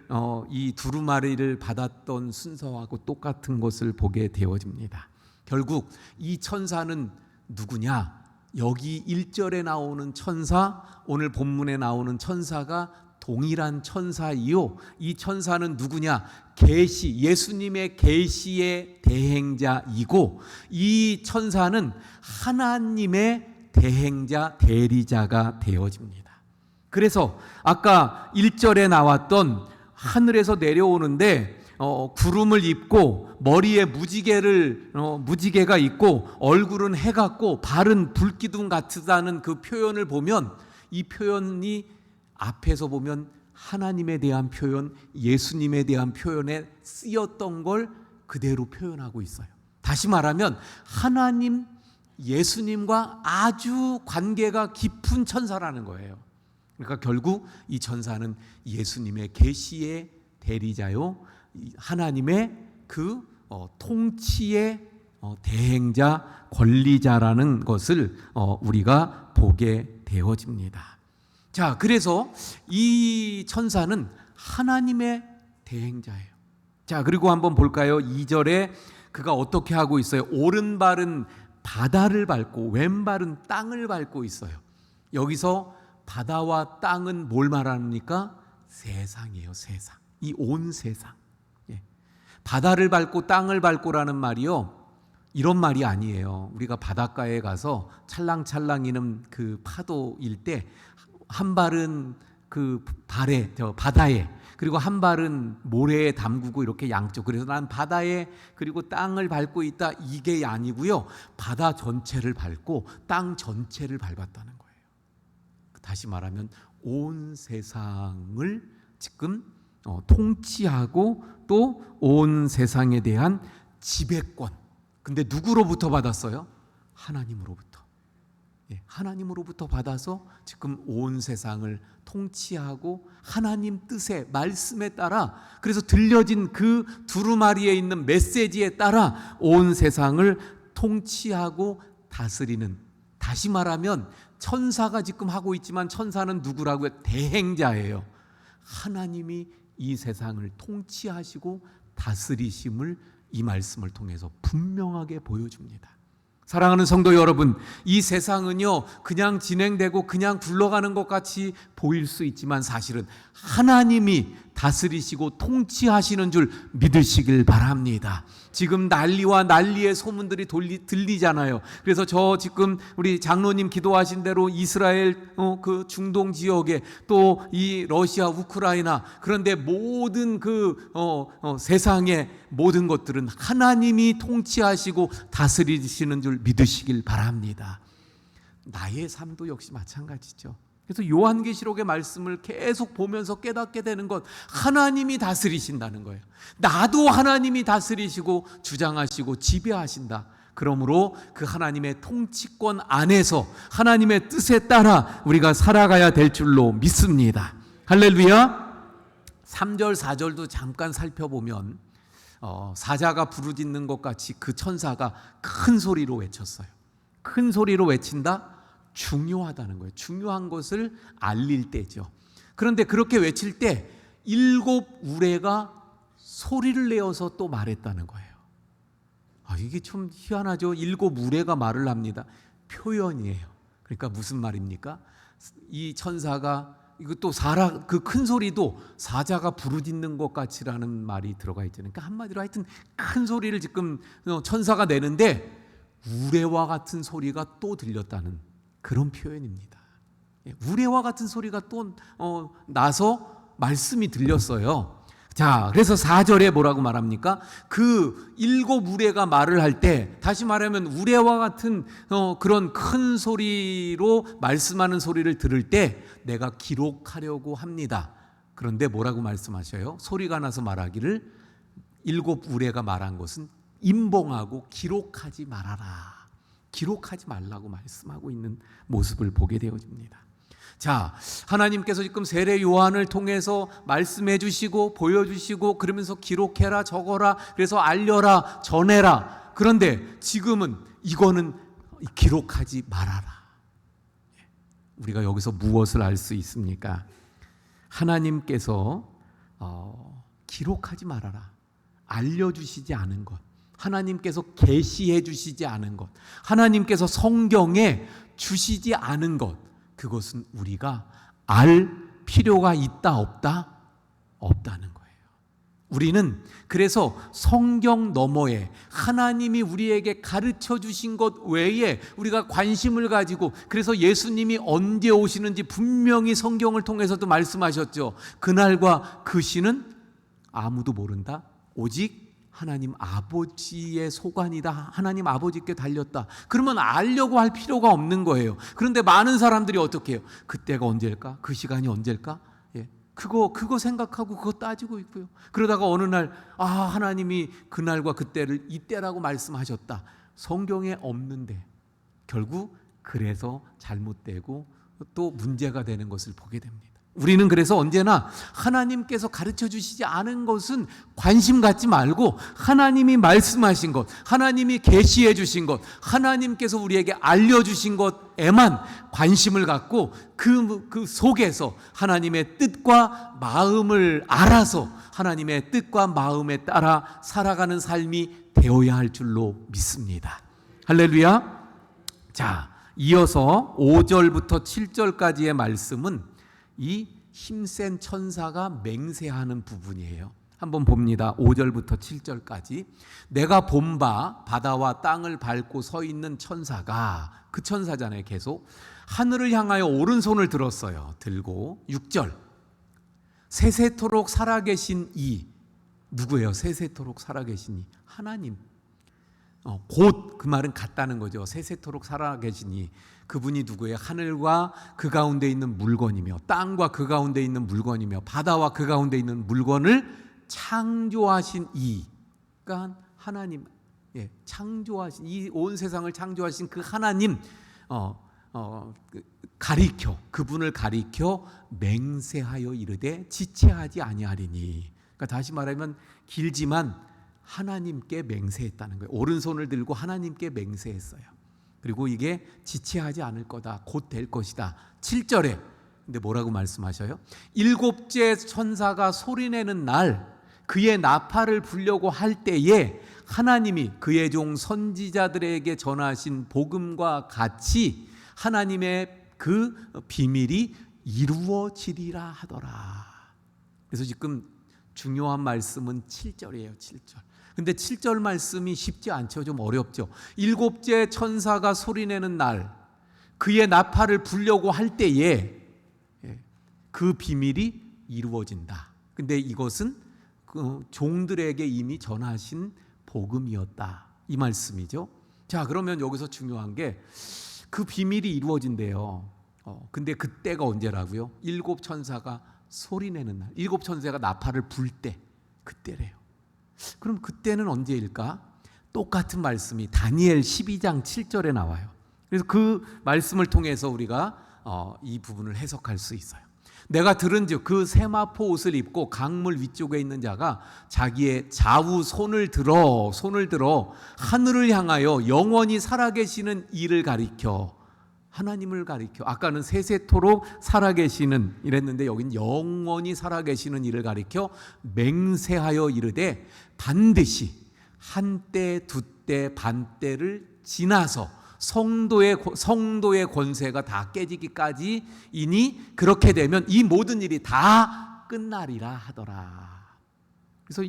이 두루마리를 받았던 순서하고 똑같은 것을 보게 되어집니다. 결국 이 천사는 누구냐? 여기 1절에 나오는 천사, 오늘 본문에 나오는 천사가 동일한 천사이요. 이 천사는 누구냐? 예수님의 계시의 대행자이고, 이 천사는 하나님의 대행자, 대리자가 되어집니다. 그래서 아까 1절에 나왔던 하늘에서 내려오는데 구름을 입고 머리에 무지개가 있고 얼굴은 해 같고 발은 불기둥 같다는 그 표현을 보면, 이 표현이 앞에서 보면 하나님에 대한 표현, 예수님에 대한 표현에 쓰였던 걸 그대로 표현하고 있어요. 다시 말하면 하나님, 예수님과 아주 관계가 깊은 천사라는 거예요. 그러니까 결국 이 천사는 예수님의 계시의 대리자요, 하나님의 그 통치의 대행자, 권리자라는 것을 우리가 보게 되어집니다. 자, 그래서 이 천사는 하나님의 대행자예요. 자, 그리고 한번 볼까요? 2절에 그가 어떻게 하고 있어요? 오른발은 바다를 밟고 왼발은 땅을 밟고 있어요. 여기서 바다와 땅은 뭘 말합니까? 세상이에요, 세상. 이 온 세상. 바다를 밟고 땅을 밟고라는 말이요, 이런 말이 아니에요. 우리가 바닷가에 가서 찰랑찰랑이는 그 파도일 때 한 발은 그 바다에, 그리고 한 발은 모래에 담그고 이렇게 양쪽. 그래서 난 바다에 그리고 땅을 밟고 있다, 이게 아니고요. 바다 전체를 밟고 땅 전체를 밟았다는 거예요. 다시 말하면 온 세상을 지금 통치하고 또 온 세상에 대한 지배권. 근데 누구로부터 받았어요? 하나님으로부터. 하나님으로부터 받아서 지금 온 세상을 통치하고 하나님 뜻에, 말씀에 따라, 그래서 들려진 그 두루마리에 있는 메시지에 따라 온 세상을 통치하고 다스리는, 다시 말하면 천사가 지금 하고 있지만 천사는 누구라고요? 대행자예요. 하나님이 이 세상을 통치하시고 다스리심을 이 말씀을 통해서 분명하게 보여줍니다. 사랑하는 성도 여러분, 이 세상은요 그냥 진행되고 그냥 굴러가는 것 같이 보일 수 있지만 사실은 하나님이 다스리시고 통치하시는 줄 믿으시길 바랍니다. 지금 난리의 소문들이 들리잖아요. 그래서 저 지금 우리 장로님 기도하신 대로 이스라엘 그 중동 지역에 또 이 러시아, 우크라이나, 그런데 모든 그 세상의 모든 것들은 하나님이 통치하시고 다스리시는 줄 믿으시길 바랍니다. 나의 삶도 역시 마찬가지죠. 그래서 요한계시록의 말씀을 계속 보면서 깨닫게 되는 것, 하나님이 다스리신다는 거예요. 나도 하나님이 다스리시고 주장하시고 지배하신다. 그러므로 그 하나님의 통치권 안에서 하나님의 뜻에 따라 우리가 살아가야 될 줄로 믿습니다. 할렐루야. 3절 4절도 잠깐 살펴보면 사자가 부르짖는 것 같이 그 천사가 큰 소리로 외쳤어요. 큰 소리로 외친다? 중요하다는 거예요. 중요한 것을 알릴 때죠. 그런데 그렇게 외칠 때 7 우레가 소리를 내어서 또 말했다는 거예요. 이게 좀 희한하죠. 7 우레가 말을 합니다. 표현이에요. 그러니까 무슨 말입니까? 이 천사가 이것도 그 큰 소리도 사자가 부르짖는 것 같이라는 말이 들어가 있잖아요. 그러니까 한마디로 하여튼 큰 소리를 지금 천사가 내는데 우레와 같은 소리가 또 들렸다는 그런 표현입니다. 우레와 같은 소리가 또 나서 말씀이 들렸어요. 자, 그래서 4절에 뭐라고 말합니까? 그 7 우레가 말을 할 때, 다시 말하면 우레와 같은 그런 큰 소리로 말씀하는 소리를 들을 때 내가 기록하려고 합니다. 그런데 뭐라고 말씀하셔요? 소리가 나서 말하기를 7 우레가 말한 것은 임봉하고 기록하지 말아라. 기록하지 말라고 말씀하고 있는 모습을 보게 되어집니다. 자, 하나님께서 지금 세례 요한을 통해서 말씀해 주시고 보여주시고 그러면서 기록해라, 적어라, 그래서 알려라, 전해라. 그런데 지금은 이거는 기록하지 말아라. 우리가 여기서 무엇을 알 수 있습니까? 하나님께서 기록하지 말아라, 알려주시지 않은 것, 하나님께서 계시해 주시지 않은 것, 하나님께서 성경에 주시지 않은 것, 그것은 우리가 알 필요가 있다 없다? 없다는 거예요. 우리는 그래서 성경 너머에 하나님이 우리에게 가르쳐 주신 것 외에 우리가 관심을 가지고, 그래서 예수님이 언제 오시는지 분명히 성경을 통해서도 말씀하셨죠. 그날과 그 시는 아무도 모른다. 오직 하나님 아버지의 소관이다. 하나님 아버지께 달렸다. 그러면 알려고 할 필요가 없는 거예요. 그런데 많은 사람들이 어떻게 해요? 그때가 언제일까? 그 시간이 언제일까? 그거 생각하고 그거 따지고 있고요. 그러다가 어느 날 하나님이 그날과 그때를 이때라고 말씀하셨다. 성경에 없는데 결국 그래서 잘못되고 또 문제가 되는 것을 보게 됩니다. 우리는 그래서 언제나 하나님께서 가르쳐 주시지 않은 것은 관심 갖지 말고 하나님이 말씀하신 것, 하나님이 계시해 주신 것, 하나님께서 우리에게 알려주신 것에만 관심을 갖고 그 속에서 하나님의 뜻과 마음을 알아서 하나님의 뜻과 마음에 따라 살아가는 삶이 되어야 할 줄로 믿습니다. 할렐루야. 자, 이어서 5절부터 7절까지의 말씀은 이 힘센 천사가 맹세하는 부분이에요. 한번 봅니다. 5절부터 7절까지. 내가 본 바 바다와 땅을 밟고 서 있는 천사가, 그 천사잖아요. 계속 하늘을 향하여 오른손을 들었어요. 들고 6절, 세세토록 살아계신 이, 누구예요? 세세토록 살아계신 이 하나님. 곧, 그 말은 같다는 거죠. 세세토록 살아계신 이, 그분이 누구예요? 하늘과 그 가운데 있는 물건이며 땅과 그 가운데 있는 물건이며 바다와 그 가운데 있는 물건을 창조하신 이, 그러니까 하나님, 창조하신, 이 온 세상을 창조하신 그 하나님, 그분을 가리켜 맹세하여 이르되 지체하지 아니하리니. 그러니까 다시 말하면 길지만 하나님께 맹세했다는 거예요. 오른손을 들고 하나님께 맹세했어요. 그리고 이게 지체하지 않을 거다, 곧 될 것이다. 7절에 근데 뭐라고 말씀하셔요? 7째 천사가 소리내는 날 그의 나팔을 불려고 할 때에 하나님이 그의 종 선지자들에게 전하신 복음과 같이 하나님의 그 비밀이 이루어지리라 하더라. 그래서 지금 중요한 말씀은 7절이에요. 7절. 근데 7절 말씀이 쉽지 않죠. 좀 어렵죠. 7째 천사가 소리내는 날 그의 나팔을 불려고 할 때에 그 비밀이 이루어진다. 근데 이것은 그 종들에게 이미 전하신 복음이었다, 이 말씀이죠. 자, 그러면 여기서 중요한 게 그 비밀이 이루어진대요. 근데 그때가 언제라고요? 7 천사가 소리내는 날, 7 천사가 나팔을 불 때, 그때래요. 그럼 그때는 언제일까? 똑같은 말씀이 다니엘 12장 7절에 나와요. 그래서 그 말씀을 통해서 우리가 이 부분을 해석할 수 있어요. 내가 들은즉 그 세마포 옷을 입고 강물 위쪽에 있는 자가 자기의 좌우 손을 들어 하늘을 향하여 영원히 살아계시는 이를 가리켜, 하나님을 가리켜, 아까는 세세토록 살아계시는 이랬는데 여긴 영원히 살아계시는 이를 가리켜 맹세하여 이르되 반드시 한때 두때 반때를 지나서 성도의 권세가 다 깨지기까지이니 그렇게 되면 이 모든 일이 다 끝나리라 하더라. 그래서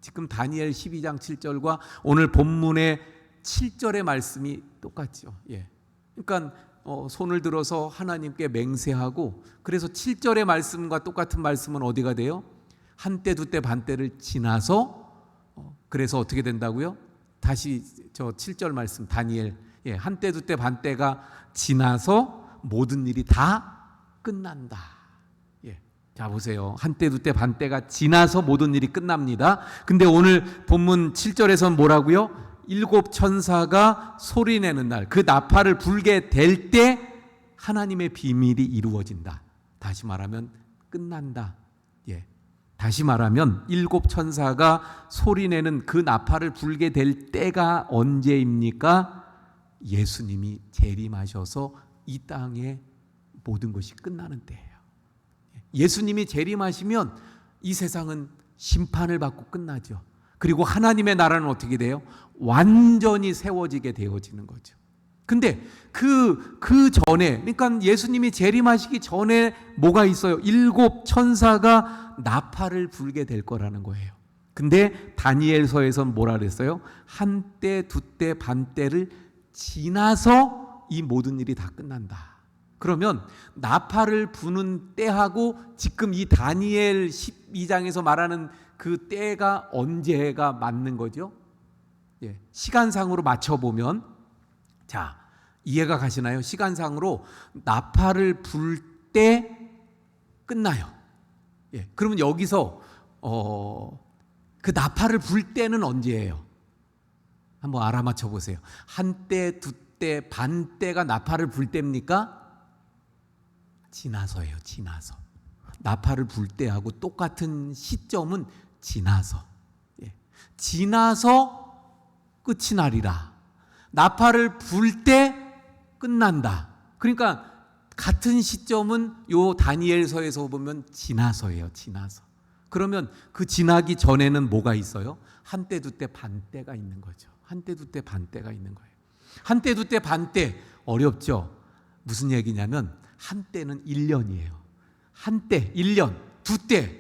지금 다니엘 12장 7절과 오늘 본문의 7절의 말씀이 똑같죠. 예. 그러니까 손을 들어서 하나님께 맹세하고, 그래서 7절의 말씀과 똑같은 말씀은 어디가 돼요? 한때 두때 반때를 지나서, 그래서 어떻게 된다고요? 다시 저 7절 말씀 다니엘, 한때 두때 반때가 지나서 모든 일이 다 끝난다. 자 보세요. 한때 두때 반때가 지나서 모든 일이 끝납니다. 근데 오늘 본문 7절에서는 뭐라고요? 7 천사가 소리내는 날, 그 나팔을 불게 될 때 하나님의 비밀이 이루어진다. 다시 말하면 끝난다. 다시 말하면 7 천사가 소리내는 그 나팔을 불게 될 때가 언제입니까? 예수님이 재림하셔서 이 땅에 모든 것이 끝나는 때예요. 예수님이 재림하시면 이 세상은 심판을 받고 끝나죠. 그리고 하나님의 나라는 어떻게 돼요? 완전히 세워지게 되어지는 거죠. 근데 그 전에, 그러니까 예수님이 재림하시기 전에 뭐가 있어요? 7 천사가 나팔을 불게 될 거라는 거예요. 근데 다니엘서에서는 뭐라 그랬어요? 한때 두때 반때를 지나서 이 모든 일이 다 끝난다. 그러면 나팔을 부는 때하고 지금 이 다니엘 12장에서 말하는 그 때가 언제가 맞는 거죠? 시간상으로 맞춰보면, 자, 이해가 가시나요? 시간상으로 나팔을 불 때 끝나요. 그러면 여기서 그 나팔을 불 때는 언제예요? 한번 알아맞혀 보세요. 한때, 두때, 반때가 나팔을 불 때입니까? 지나서예요. 지나서. 나팔을 불 때하고 똑같은 시점은 지나서. 지나서 끝이 나리라. 나팔을 불 때 끝난다. 그러니까 같은 시점은 요 다니엘서에서 보면 지나서예요. 지나서. 그러면 그 지나기 전에는 뭐가 있어요? 한때 두때 반때가 있는 거죠. 한때 두때 반때가 있는 거예요. 한때 두때 반때 어렵죠? 무슨 얘기냐면 한때는 1년이에요. 한때 1년, 두때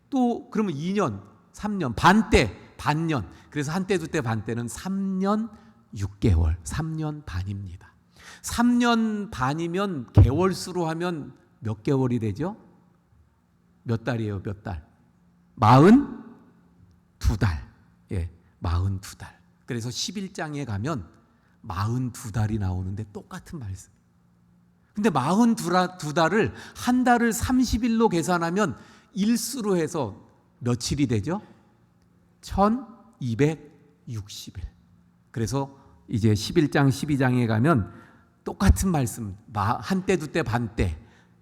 또 그러면 2년, 3년, 반때, 반년. 그래서 한때 두때 반때는 3년 6개월, 3년 반입니다. 3년 반이면 개월수로 하면 몇 개월이 되죠? 몇 달이에요? 몇 달? 42달. 42달. 그래서 11장에 가면 42달이 나오는데 똑같은 말씀. 근데 42달을 한 달을 30일로 계산하면 일수로 해서 며칠이 되죠? 1260일. 그래서 이제 11장 12장에 가면 똑같은 말씀, 한때 두때 반때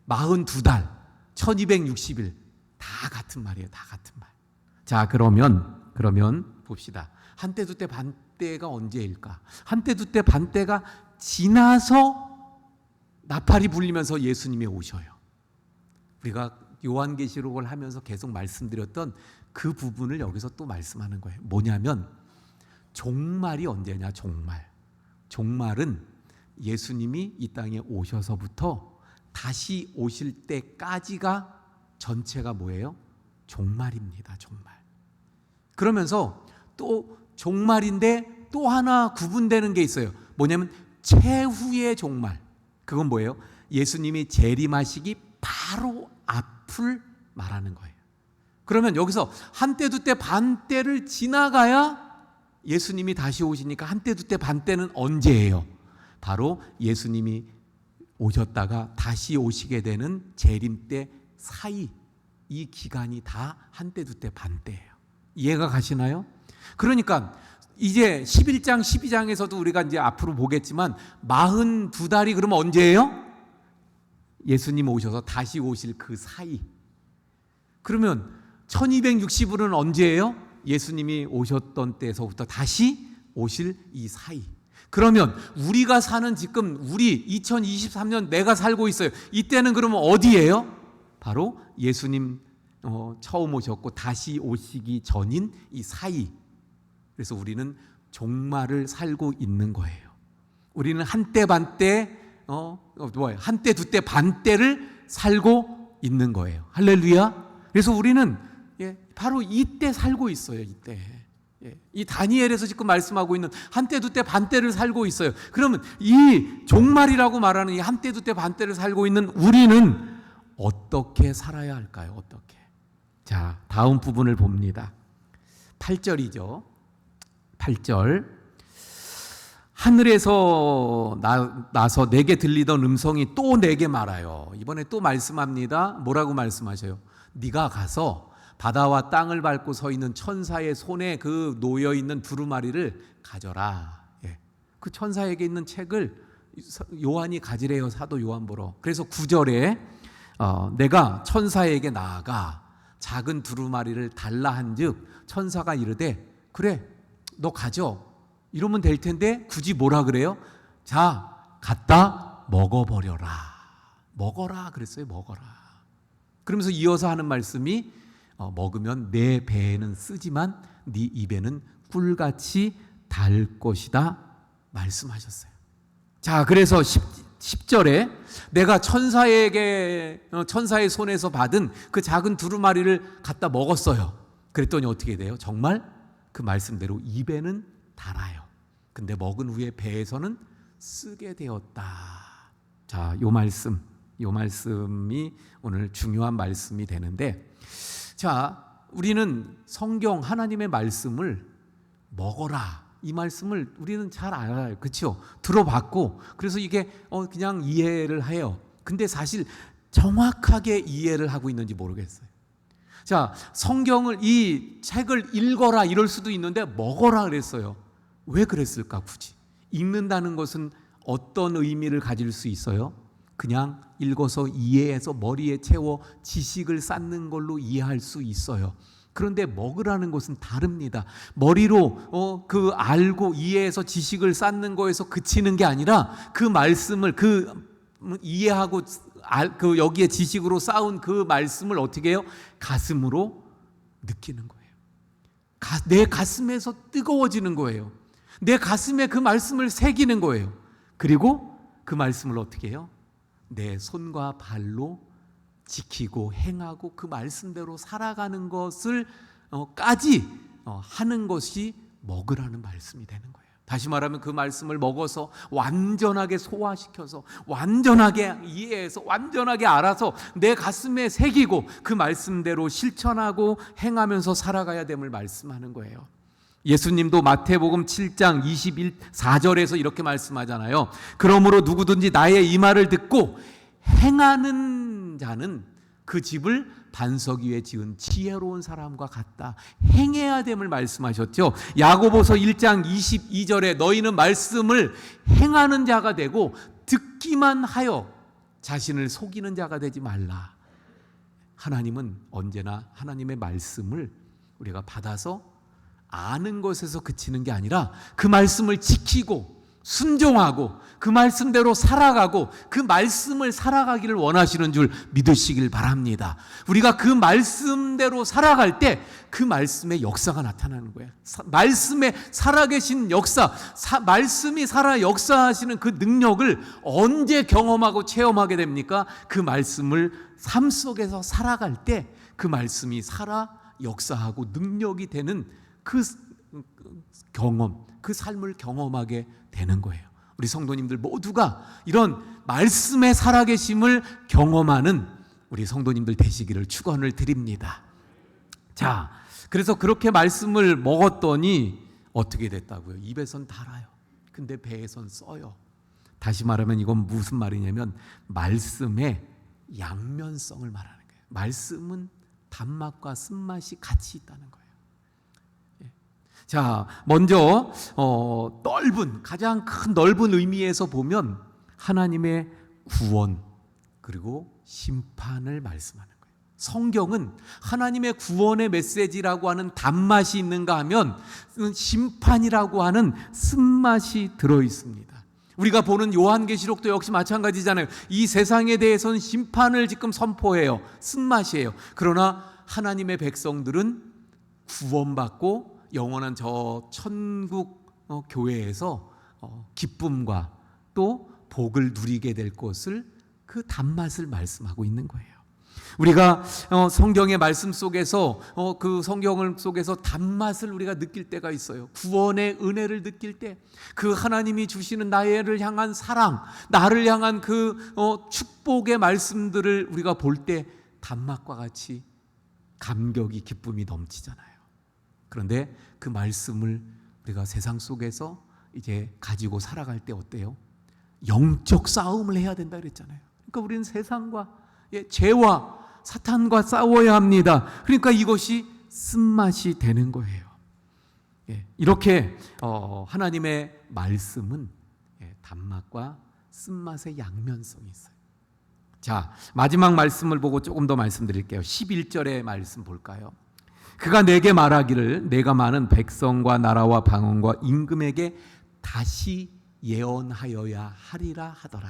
42달 1260일 다 같은 말이에요. 다 같은 말. 자, 그러면 봅시다. 한때 두때 반때가 언제일까? 한때 두때 반때가 지나서 나팔이 불리면서 예수님이 오셔요. 우리가 요한계시록을 하면서 계속 말씀드렸던 그 부분을 여기서 또 말씀하는 거예요. 뭐냐면 종말이 언제냐? 종말은 예수님이 이 땅에 오셔서부터 다시 오실 때까지가 전체가 뭐예요? 종말입니다. 종말. 그러면서 또 종말인데 또 하나 구분되는 게 있어요. 뭐냐면 최후의 종말. 그건 뭐예요? 예수님이 재림하시기 바로 앞을 말하는 거예요. 그러면 여기서 한때 두때 반때를 지나가야 예수님이 다시 오시니까 한때 두때 반때는 언제예요? 바로 예수님이 오셨다가 다시 오시게 되는 재림 때 사이, 이 기간이 다 한때 두때 반때예요. 이해가 가시나요? 그러니까 이제 11장 12장에서도 우리가 이제 앞으로 보겠지만 42달이 그러면 언제예요? 예수님 오셔서 다시 오실 그 사이. 그러면 1260일은 언제예요? 예수님이 오셨던 때서부터 다시 오실 이 사이. 그러면 우리가 사는 지금 우리 2023년 내가 살고 있어요. 이때는 그러면 어디예요? 바로 예수님 처음 오셨고 다시 오시기 전인 이 사이. 그래서 우리는 종말을 살고 있는 거예요. 우리는 한때 반때 한때 두때 반때를 살고 있는 거예요. 할렐루야. 그래서 우리는 바로 이때 살고 있어요. 이때. 이 다니엘에서 지금 말씀하고 있는 한때 두때 반때를 살고 있어요. 그러면 이 종말이라고 말하는 이 한때 두때 반때를 살고 있는 우리는 어떻게 살아야 할까요? 어떻게? 자, 다음 부분을 봅니다. 8절이죠. 8절. 하늘에서 나서 내게 들리던 음성이 또 내게 말하여. 이번에 또 말씀합니다. 뭐라고 말씀하셔요? 네가 가서 바다와 땅을 밟고 서 있는 천사의 손에 그 놓여 있는 두루마리를 가져라. 그 천사에게 있는 책을 요한이 가지래요. 사도 요한 보러. 그래서 9절에 내가 천사에게 나아가 작은 두루마리를 달라 한즉 천사가 이르되 그래 너 가져. 이러면 될 텐데 굳이 뭐라 그래요? 자, 갖다 먹어버려라. 먹어라 그랬어요. 먹어라. 그러면서 이어서 하는 말씀이 먹으면 내 배에는 쓰지만 네 입에는 꿀같이 달 것이다 말씀하셨어요. 자, 그래서 10절에 내가 천사의 손에서 받은 그 작은 두루마리를 갖다 먹었어요. 그랬더니 어떻게 돼요? 정말 그 말씀대로 입에는 달아요. 근데 먹은 후에 배에서는 쓰게 되었다. 자, 요 말씀이 오늘 중요한 말씀이 되는데, 자, 우리는 성경 하나님의 말씀을 먹어라. 이 말씀을 우리는 잘 알아요. 그렇죠? 들어봤고 그래서 이게 그냥 이해를 해요. 근데 사실 정확하게 이해를 하고 있는지 모르겠어요. 자, 성경을 이 책을 읽어라 이럴 수도 있는데 먹어라 그랬어요. 왜 그랬을까 굳이? 읽는다는 것은 어떤 의미를 가질 수 있어요? 그냥 읽어서 이해해서 머리에 채워 지식을 쌓는 걸로 이해할 수 있어요. 그런데 먹으라는 것은 다릅니다. 머리로 그 알고 이해해서 지식을 쌓는 거에서 그치는 게 아니라 그 말씀을 이해하고 그 여기에 지식으로 쌓은 그 말씀을 어떻게 해요? 가슴으로 느끼는 거예요. 내 가슴에서 뜨거워지는 거예요. 내 가슴에 그 말씀을 새기는 거예요. 그리고 그 말씀을 어떻게 해요? 내 손과 발로 지키고 행하고 그 말씀대로 살아가는 것을 까지 하는 것이 먹으라는 말씀이 되는 거예요. 다시 말하면 그 말씀을 먹어서 완전하게 소화시켜서 완전하게 이해해서 완전하게 알아서 내 가슴에 새기고 그 말씀대로 실천하고 행하면서 살아가야 됨을 말씀하는 거예요. 예수님도 마태복음 7장 24절에서 이렇게 말씀하잖아요. 그러므로 누구든지 나의 이 말을 듣고 행하는 자는 그 집을 반석 위에 지은 지혜로운 사람과 같다. 행해야 됨을 말씀하셨죠. 야고보서 1장 22절에 너희는 말씀을 행하는 자가 되고 듣기만 하여 자신을 속이는 자가 되지 말라. 하나님은 언제나 하나님의 말씀을 우리가 받아서 아는 것에서 그치는 게 아니라 그 말씀을 지키고 순종하고 그 말씀대로 살아가고 그 말씀을 살아가기를 원하시는 줄 믿으시길 바랍니다. 우리가 그 말씀대로 살아갈 때 그 말씀의 역사가 나타나는 거예요. 말씀에 살아계신 역사, 말씀이 살아 역사하시는 그 능력을 언제 경험하고 체험하게 됩니까? 그 말씀을 삶 속에서 살아갈 때 그 말씀이 살아 역사하고 능력이 되는 그 경험, 그 삶을 경험하게 되는 거예요. 우리 성도님들 모두가 이런 말씀의 살아계심을 경험하는 우리 성도님들 되시기를 축원을 드립니다. 자, 그래서 그렇게 말씀을 먹었더니 어떻게 됐다고요? 입에선 달아요. 근데 배에선 써요. 다시 말하면 이건 무슨 말이냐면 말씀의 양면성을 말하는 거예요. 말씀은 단맛과 쓴맛이 같이 있다는 거예요. 자, 먼저 가장 큰 넓은 의미에서 보면 하나님의 구원 그리고 심판을 말씀하는 거예요. 성경은 하나님의 구원의 메시지라고 하는 단맛이 있는가 하면 심판이라고 하는 쓴맛이 들어 있습니다. 우리가 보는 요한계시록도 역시 마찬가지잖아요. 이 세상에 대해서는 심판을 지금 선포해요. 쓴맛이에요. 그러나 하나님의 백성들은 구원받고 영원한 저 천국 교회에서 기쁨과 또 복을 누리게 될 것을 그 단맛을 말씀하고 있는 거예요. 우리가 성경의 말씀 속에서 그 성경을 속에서 단맛을 우리가 느낄 때가 있어요. 구원의 은혜를 느낄 때 그 하나님이 주시는 나를 향한 사랑, 나를 향한 그 축복의 말씀들을 우리가 볼 때 단맛과 같이 감격이 기쁨이 넘치잖아요. 그런데 그 말씀을 우리가 세상 속에서 이제 가지고 살아갈 때 어때요? 영적 싸움을 해야 된다 그랬잖아요. 그러니까 우리는 세상과 죄와 사탄과 싸워야 합니다. 그러니까 이것이 쓴맛이 되는 거예요. 이렇게 하나님의 말씀은 단맛과 쓴맛의 양면성이 있어요. 자, 마지막 말씀을 보고 조금 더 말씀드릴게요. 11절의 말씀 볼까요? 그가 내게 말하기를 내가 많은 백성과 나라와 방언과 임금에게 다시 예언하여야 하리라 하더라.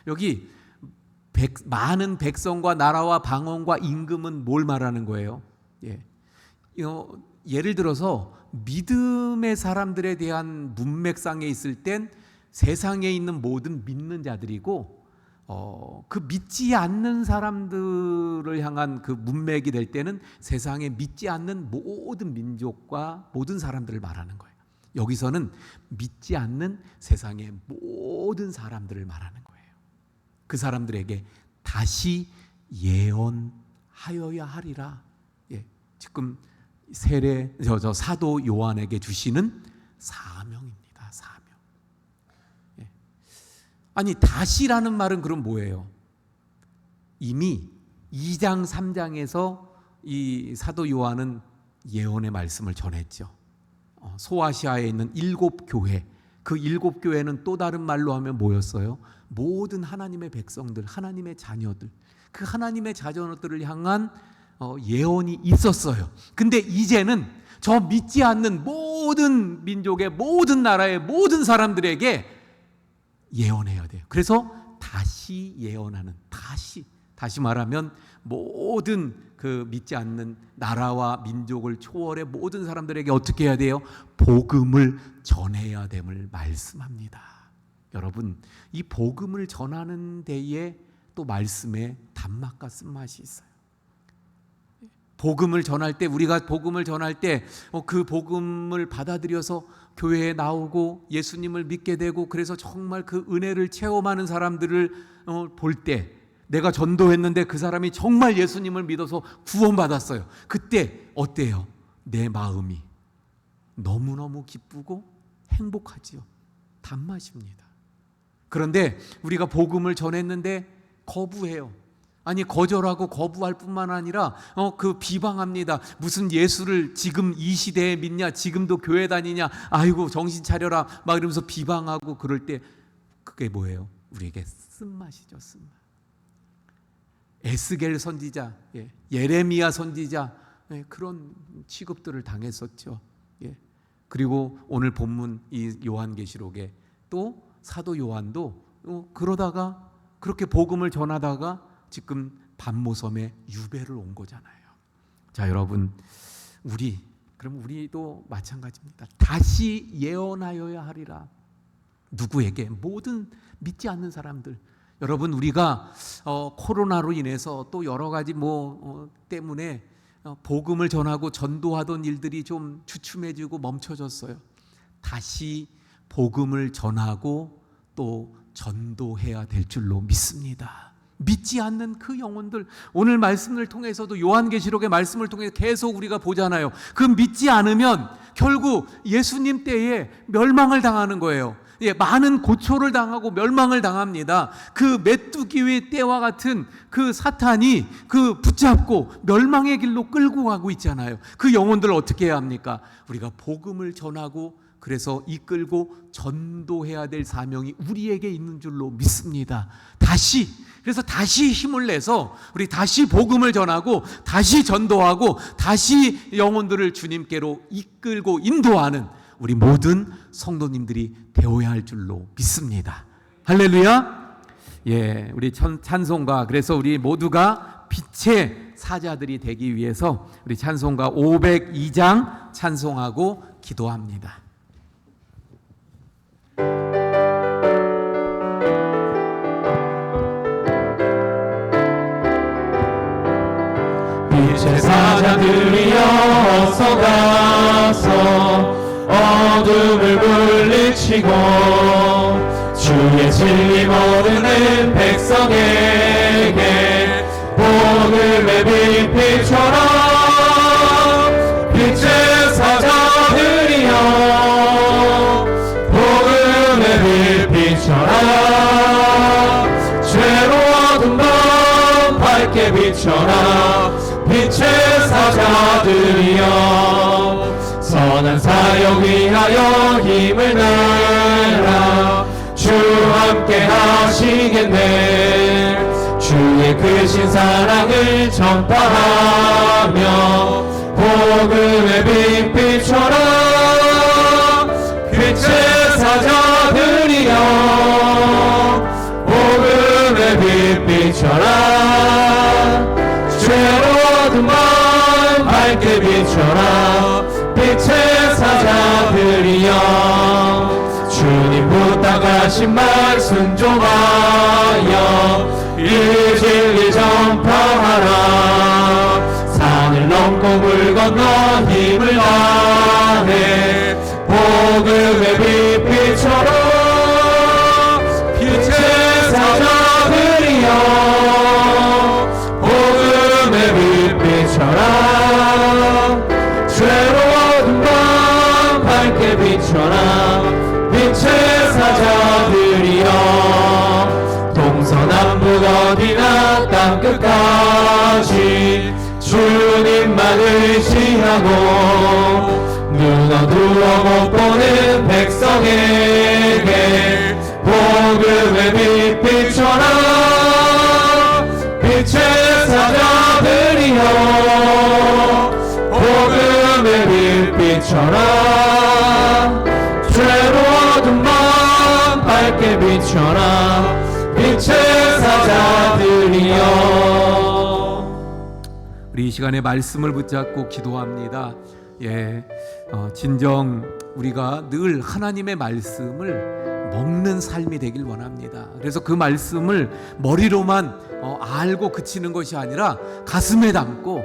여기 많은 백성과 나라와 방언과 임금은 뭘 말하는 거예요? 예를 들어서 믿음의 사람들에 대한 문맥상에 있을 땐 세상에 있는 모든 믿는 자들이고 그 믿지 않는 사람들을 향한 그 문맥이 될 때는 세상에 믿지 않는 모든 민족과 모든 사람들을 말하는 거예요. 여기서는 믿지 않는 세상의 모든 사람들을 말하는 거예요. 그 사람들에게 다시 예언하여야 하리라. 지금 사도 요한에게 주시는 사명입니다. 사명. 아니 다시라는 말은 그럼 뭐예요? 이미 2장 3장에서 이 사도 요한은 예언의 말씀을 전했죠. 소아시아에 있는 7교회, 그 7교회는 또 다른 말로 하면 뭐였어요? 모든 하나님의 백성들, 하나님의 자녀들, 그 하나님의 자녀들을 향한 예언이 있었어요. 근데 이제는 저 믿지 않는 모든 민족의 모든 나라의 모든 사람들에게 예언해야 돼요. 그래서 다시 예언하는, 다시 말하면 모든 그 믿지 않는 나라와 민족을 초월해 모든 사람들에게 어떻게 해야 돼요? 복음을 전해야 됨을 말씀합니다. 여러분, 이 복음을 전하는 데에 또 말씀에 단맛과 쓴맛이 있어요. 복음을 전할 때, 우리가 복음을 전할 때 그 복음을 받아들여서 교회에 나오고 예수님을 믿게 되고 그래서 정말 그 은혜를 체험하는 사람들을 볼 때, 내가 전도했는데 그 사람이 정말 예수님을 믿어서 구원받았어요. 그때 어때요? 내 마음이 너무너무 기쁘고 행복하지요. 단맛입니다. 그런데 우리가 복음을 전했는데 거부해요. 아니 거절하고 거부할 뿐만 아니라 그 비방합니다. 무슨 예수를 지금 이 시대에 믿냐? 지금도 교회 다니냐? 아이고 정신 차려라 막 이러면서 비방하고 그럴 때 그게 뭐예요? 우리에게 쓴맛이죠. 쓴맛. 에스겔 선지자, 예레미야 선지자, 그런 취급들을 당했었죠. 그리고 오늘 본문 이 요한계시록에 또 사도 요한도 그러다가 그렇게 복음을 전하다가 지금 반모섬에 유배를 온 거잖아요. 자, 여러분, 그럼 우리도 마찬가지입니다. 다시 예언하여야 하리라. 누구에게? 모든 믿지 않는 사람들. 여러분, 우리가 코로나로 인해서 또 여러 가지 때문에 복음을 전하고 전도하던 일들이 좀 주춤해지고 멈춰졌어요. 다시 복음을 전하고 또 전도해야 될 줄로 믿습니다. 믿지 않는 그 영혼들, 오늘 말씀을 통해서도 요한계시록의 말씀을 통해 계속 우리가 보잖아요. 그 믿지 않으면 결국 예수님 때에 멸망을 당하는 거예요. 많은 고초를 당하고 멸망을 당합니다. 그 메뚜기의 떼와 같은 그 사탄이 그 붙잡고 멸망의 길로 끌고 가고 있잖아요. 그 영혼들을 어떻게 해야 합니까? 우리가 복음을 전하고 그래서 이끌고 전도해야 될 사명이 우리에게 있는 줄로 믿습니다. 그래서 다시 힘을 내서 우리 다시 복음을 전하고 다시 전도하고 다시 영혼들을 주님께로 이끌고 인도하는 우리 모든 성도님들이 되어야 할 줄로 믿습니다. 할렐루야. 우리 찬송가, 그래서 우리 모두가 빛의 사자들이 되기 위해서 우리 찬송가 502장 찬송하고 기도합니다. 빛의 사자들이여 어서 가서 어둠을 물리치고 주의 진리 모르는 백성에게 복음의 빛 비춰라. 빛의 사자들이여 복음의 빛 비춰라. 죄로워둔 밤 밝게 비춰라. 빛의 사자들이여 선한 사역 위하여 힘을 내라. 주 함께 하시겠네. 주의 크신 사랑을 전파하며 복음의 빛 비춰라. 빛의 사자들이여 복음의 빛 비춰라. 죄로워둔 밤 밝게 비춰라. 빛의 사자들이여 주님 부탁하신 말 순종하여 이 진리 전파하라. 산을 넘고 물 건너 힘을 다해 복음의 빛 비춰라. 빛의 사자들이여 복음의 빛 비춰라. 죄로워둔 밤 밝게 비춰라. 빛의 사자들이여 동서남북 어디나 땅끝까지 주님만 의지하고 눈 어두워 못 보는 백성에게 복음의 빛 비춰라. 빛의 사자들이여 복음의 빛 비춰라. 죄로워둔 밤 밝게 비춰라. 빛의 사자들이여. 우리 이 시간에 말씀을 붙잡고 기도합니다. 진정 우리가 늘 하나님의 말씀을 먹는 삶이 되길 원합니다. 그래서 그 말씀을 머리로만 알고 그치는 것이 아니라 가슴에 담고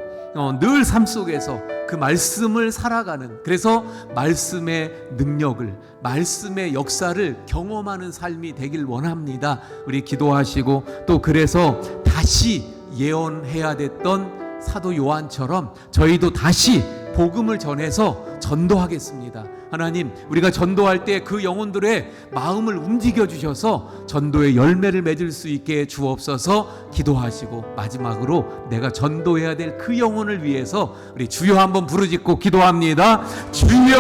늘 삶 속에서 그 말씀을 살아가는, 그래서 말씀의 능력을, 말씀의 역사를 경험하는 삶이 되길 원합니다. 우리 기도하시고, 또 그래서 다시 예언해야 됐던 사도 요한처럼 저희도 다시 복음을 전해서 전도하겠습니다. 하나님, 우리가 전도할 때 그 영혼들의 마음을 움직여 주셔서 전도의 열매를 맺을 수 있게 주옵소서. 기도하시고 마지막으로 내가 전도해야 될 그 영혼을 위해서 우리 주여 한번 부르짖고 기도합니다. 주여!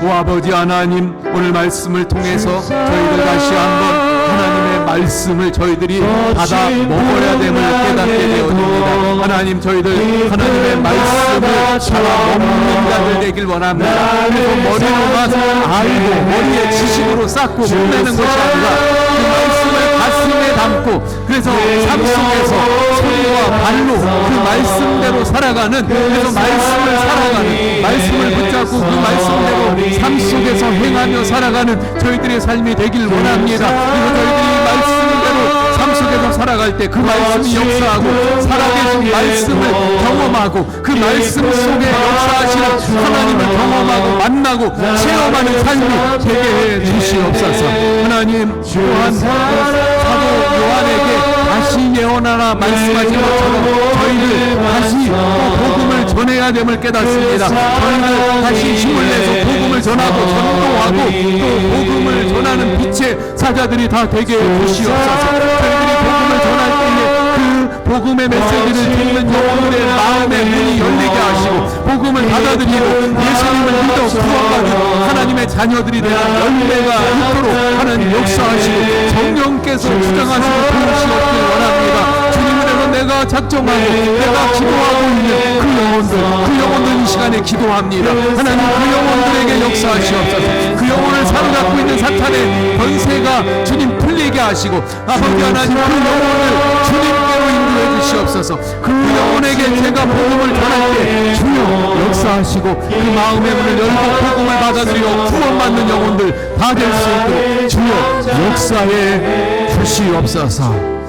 오 아버지 하나님, 오늘 말씀을 통해서 저희들 다시 한번 하나님의 말씀을 저희들이 받아 먹어야 됨을 깨닫게 되어집니다. 하나님, 저희들 하나님의 말씀을 받아 먹는 자들 되길 원합니다. 그래서 머리로만 알고 머리에 지식으로 쌓고 보내는 것이 아니라 그 말씀을 가슴에 담고, 그래서 삶 속에서 손과 발로 그 말씀대로 살아가는, 그래서 말씀을 살아가는, 말씀을 붙잡고 그 말씀대로 삶 속에서 행하며 살아가는 저희들의 삶이 되길 원합니다. 그래서 저희들이 말씀대로 삶 속에서 살아갈 때 그 말씀이 역사하고 살아계신 말씀을 경험하고 그 말씀 속에 역사하시는 하나님을 경험하고 만나고 체험하는 삶이 되게 해 주시옵소서. 하나님, 또한 사도 요한에게 다시 예언하라 말씀하신 것처럼 저희를 다시 또 복음을 전해야 됨을 깨닫습니다. 저희를 다시 힘을 내서 복음을 복음을 전하고 전도하고 또 복음을 전하는 빛의 사자들이 다 되게 해주시옵소서. 저희들이 복음을 전할 때에 그 복음의 메시지를 듣는 영혼들의 마음의 문이 열리게 하시고 복음을 받아들이고 예수님을 믿어 구원받은 하나님의 자녀들이 되는 열매가 있도록 하나님 역사하시고 성령께서 주장하시고 도우시옵길 원합니다. 주님 은혜로 내가 작정하고 내가 기도하고 있는 그 영혼들 이 시간에 기도합니다. 하나님 그 영혼들에게 역사하시옵소서. 그 영혼을 사로잡고 있는 사탄의 권세가 주님 풀리게 하시고 아버지 하나님 그 영혼을 주님께로 인도해 주시옵소서. 그 영혼에게 제가 복음을 전할 때 주여 역사하시고 그 마음의 문을 열고 복음을 받아들여 구원받는 영혼들 다 될 수 있도록 주여 역사해 주시옵소서.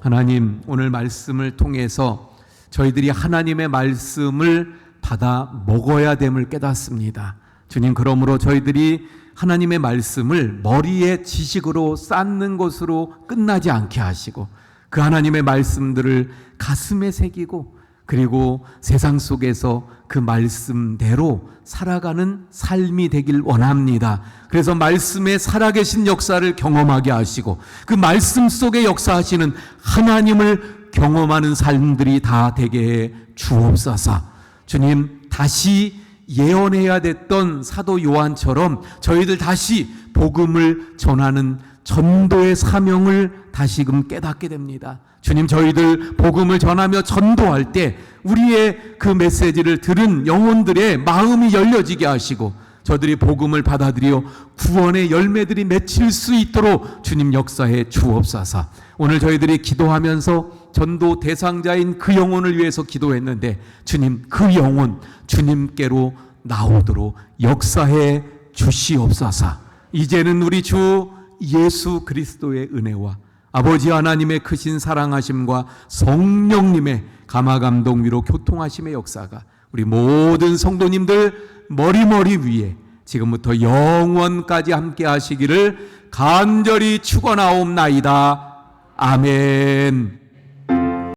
하나님 오늘 말씀을 통해서 저희들이 하나님의 말씀을 받아 먹어야 됨을 깨닫습니다. 주님 그러므로 저희들이 하나님의 말씀을 머리에 지식으로 쌓는 것으로 끝나지 않게 하시고 그 하나님의 말씀들을 가슴에 새기고 그리고 세상 속에서 그 말씀대로 살아가는 삶이 되길 원합니다. 그래서 말씀의 살아계신 역사를 경험하게 하시고 그 말씀 속에 역사하시는 하나님을 경험하는 삶들이 다 되게 해 주옵소서. 주님 다시 예언해야 됐던 사도 요한처럼 저희들 다시 복음을 전하는 전도의 사명을 다시금 깨닫게 됩니다. 주님 저희들 복음을 전하며 전도할 때 우리의 그 메시지를 들은 영혼들의 마음이 열려지게 하시고 저들이 복음을 받아들여 구원의 열매들이 맺힐 수 있도록 주님 역사해 주옵소서. 오늘 저희들이 기도하면서 전도 대상자인 그 영혼을 위해서 기도했는데 주님 그 영혼 주님께로 나오도록 역사해 주시옵소서. 이제는 우리 주 예수 그리스도의 은혜와 아버지 하나님의 크신 사랑하심과 성령님의 감화감동 위로 교통하심의 역사가 우리 모든 성도님들 머리머리 위에 지금부터 영원까지 함께 하시기를 간절히 축원하옵나이다. 아멘.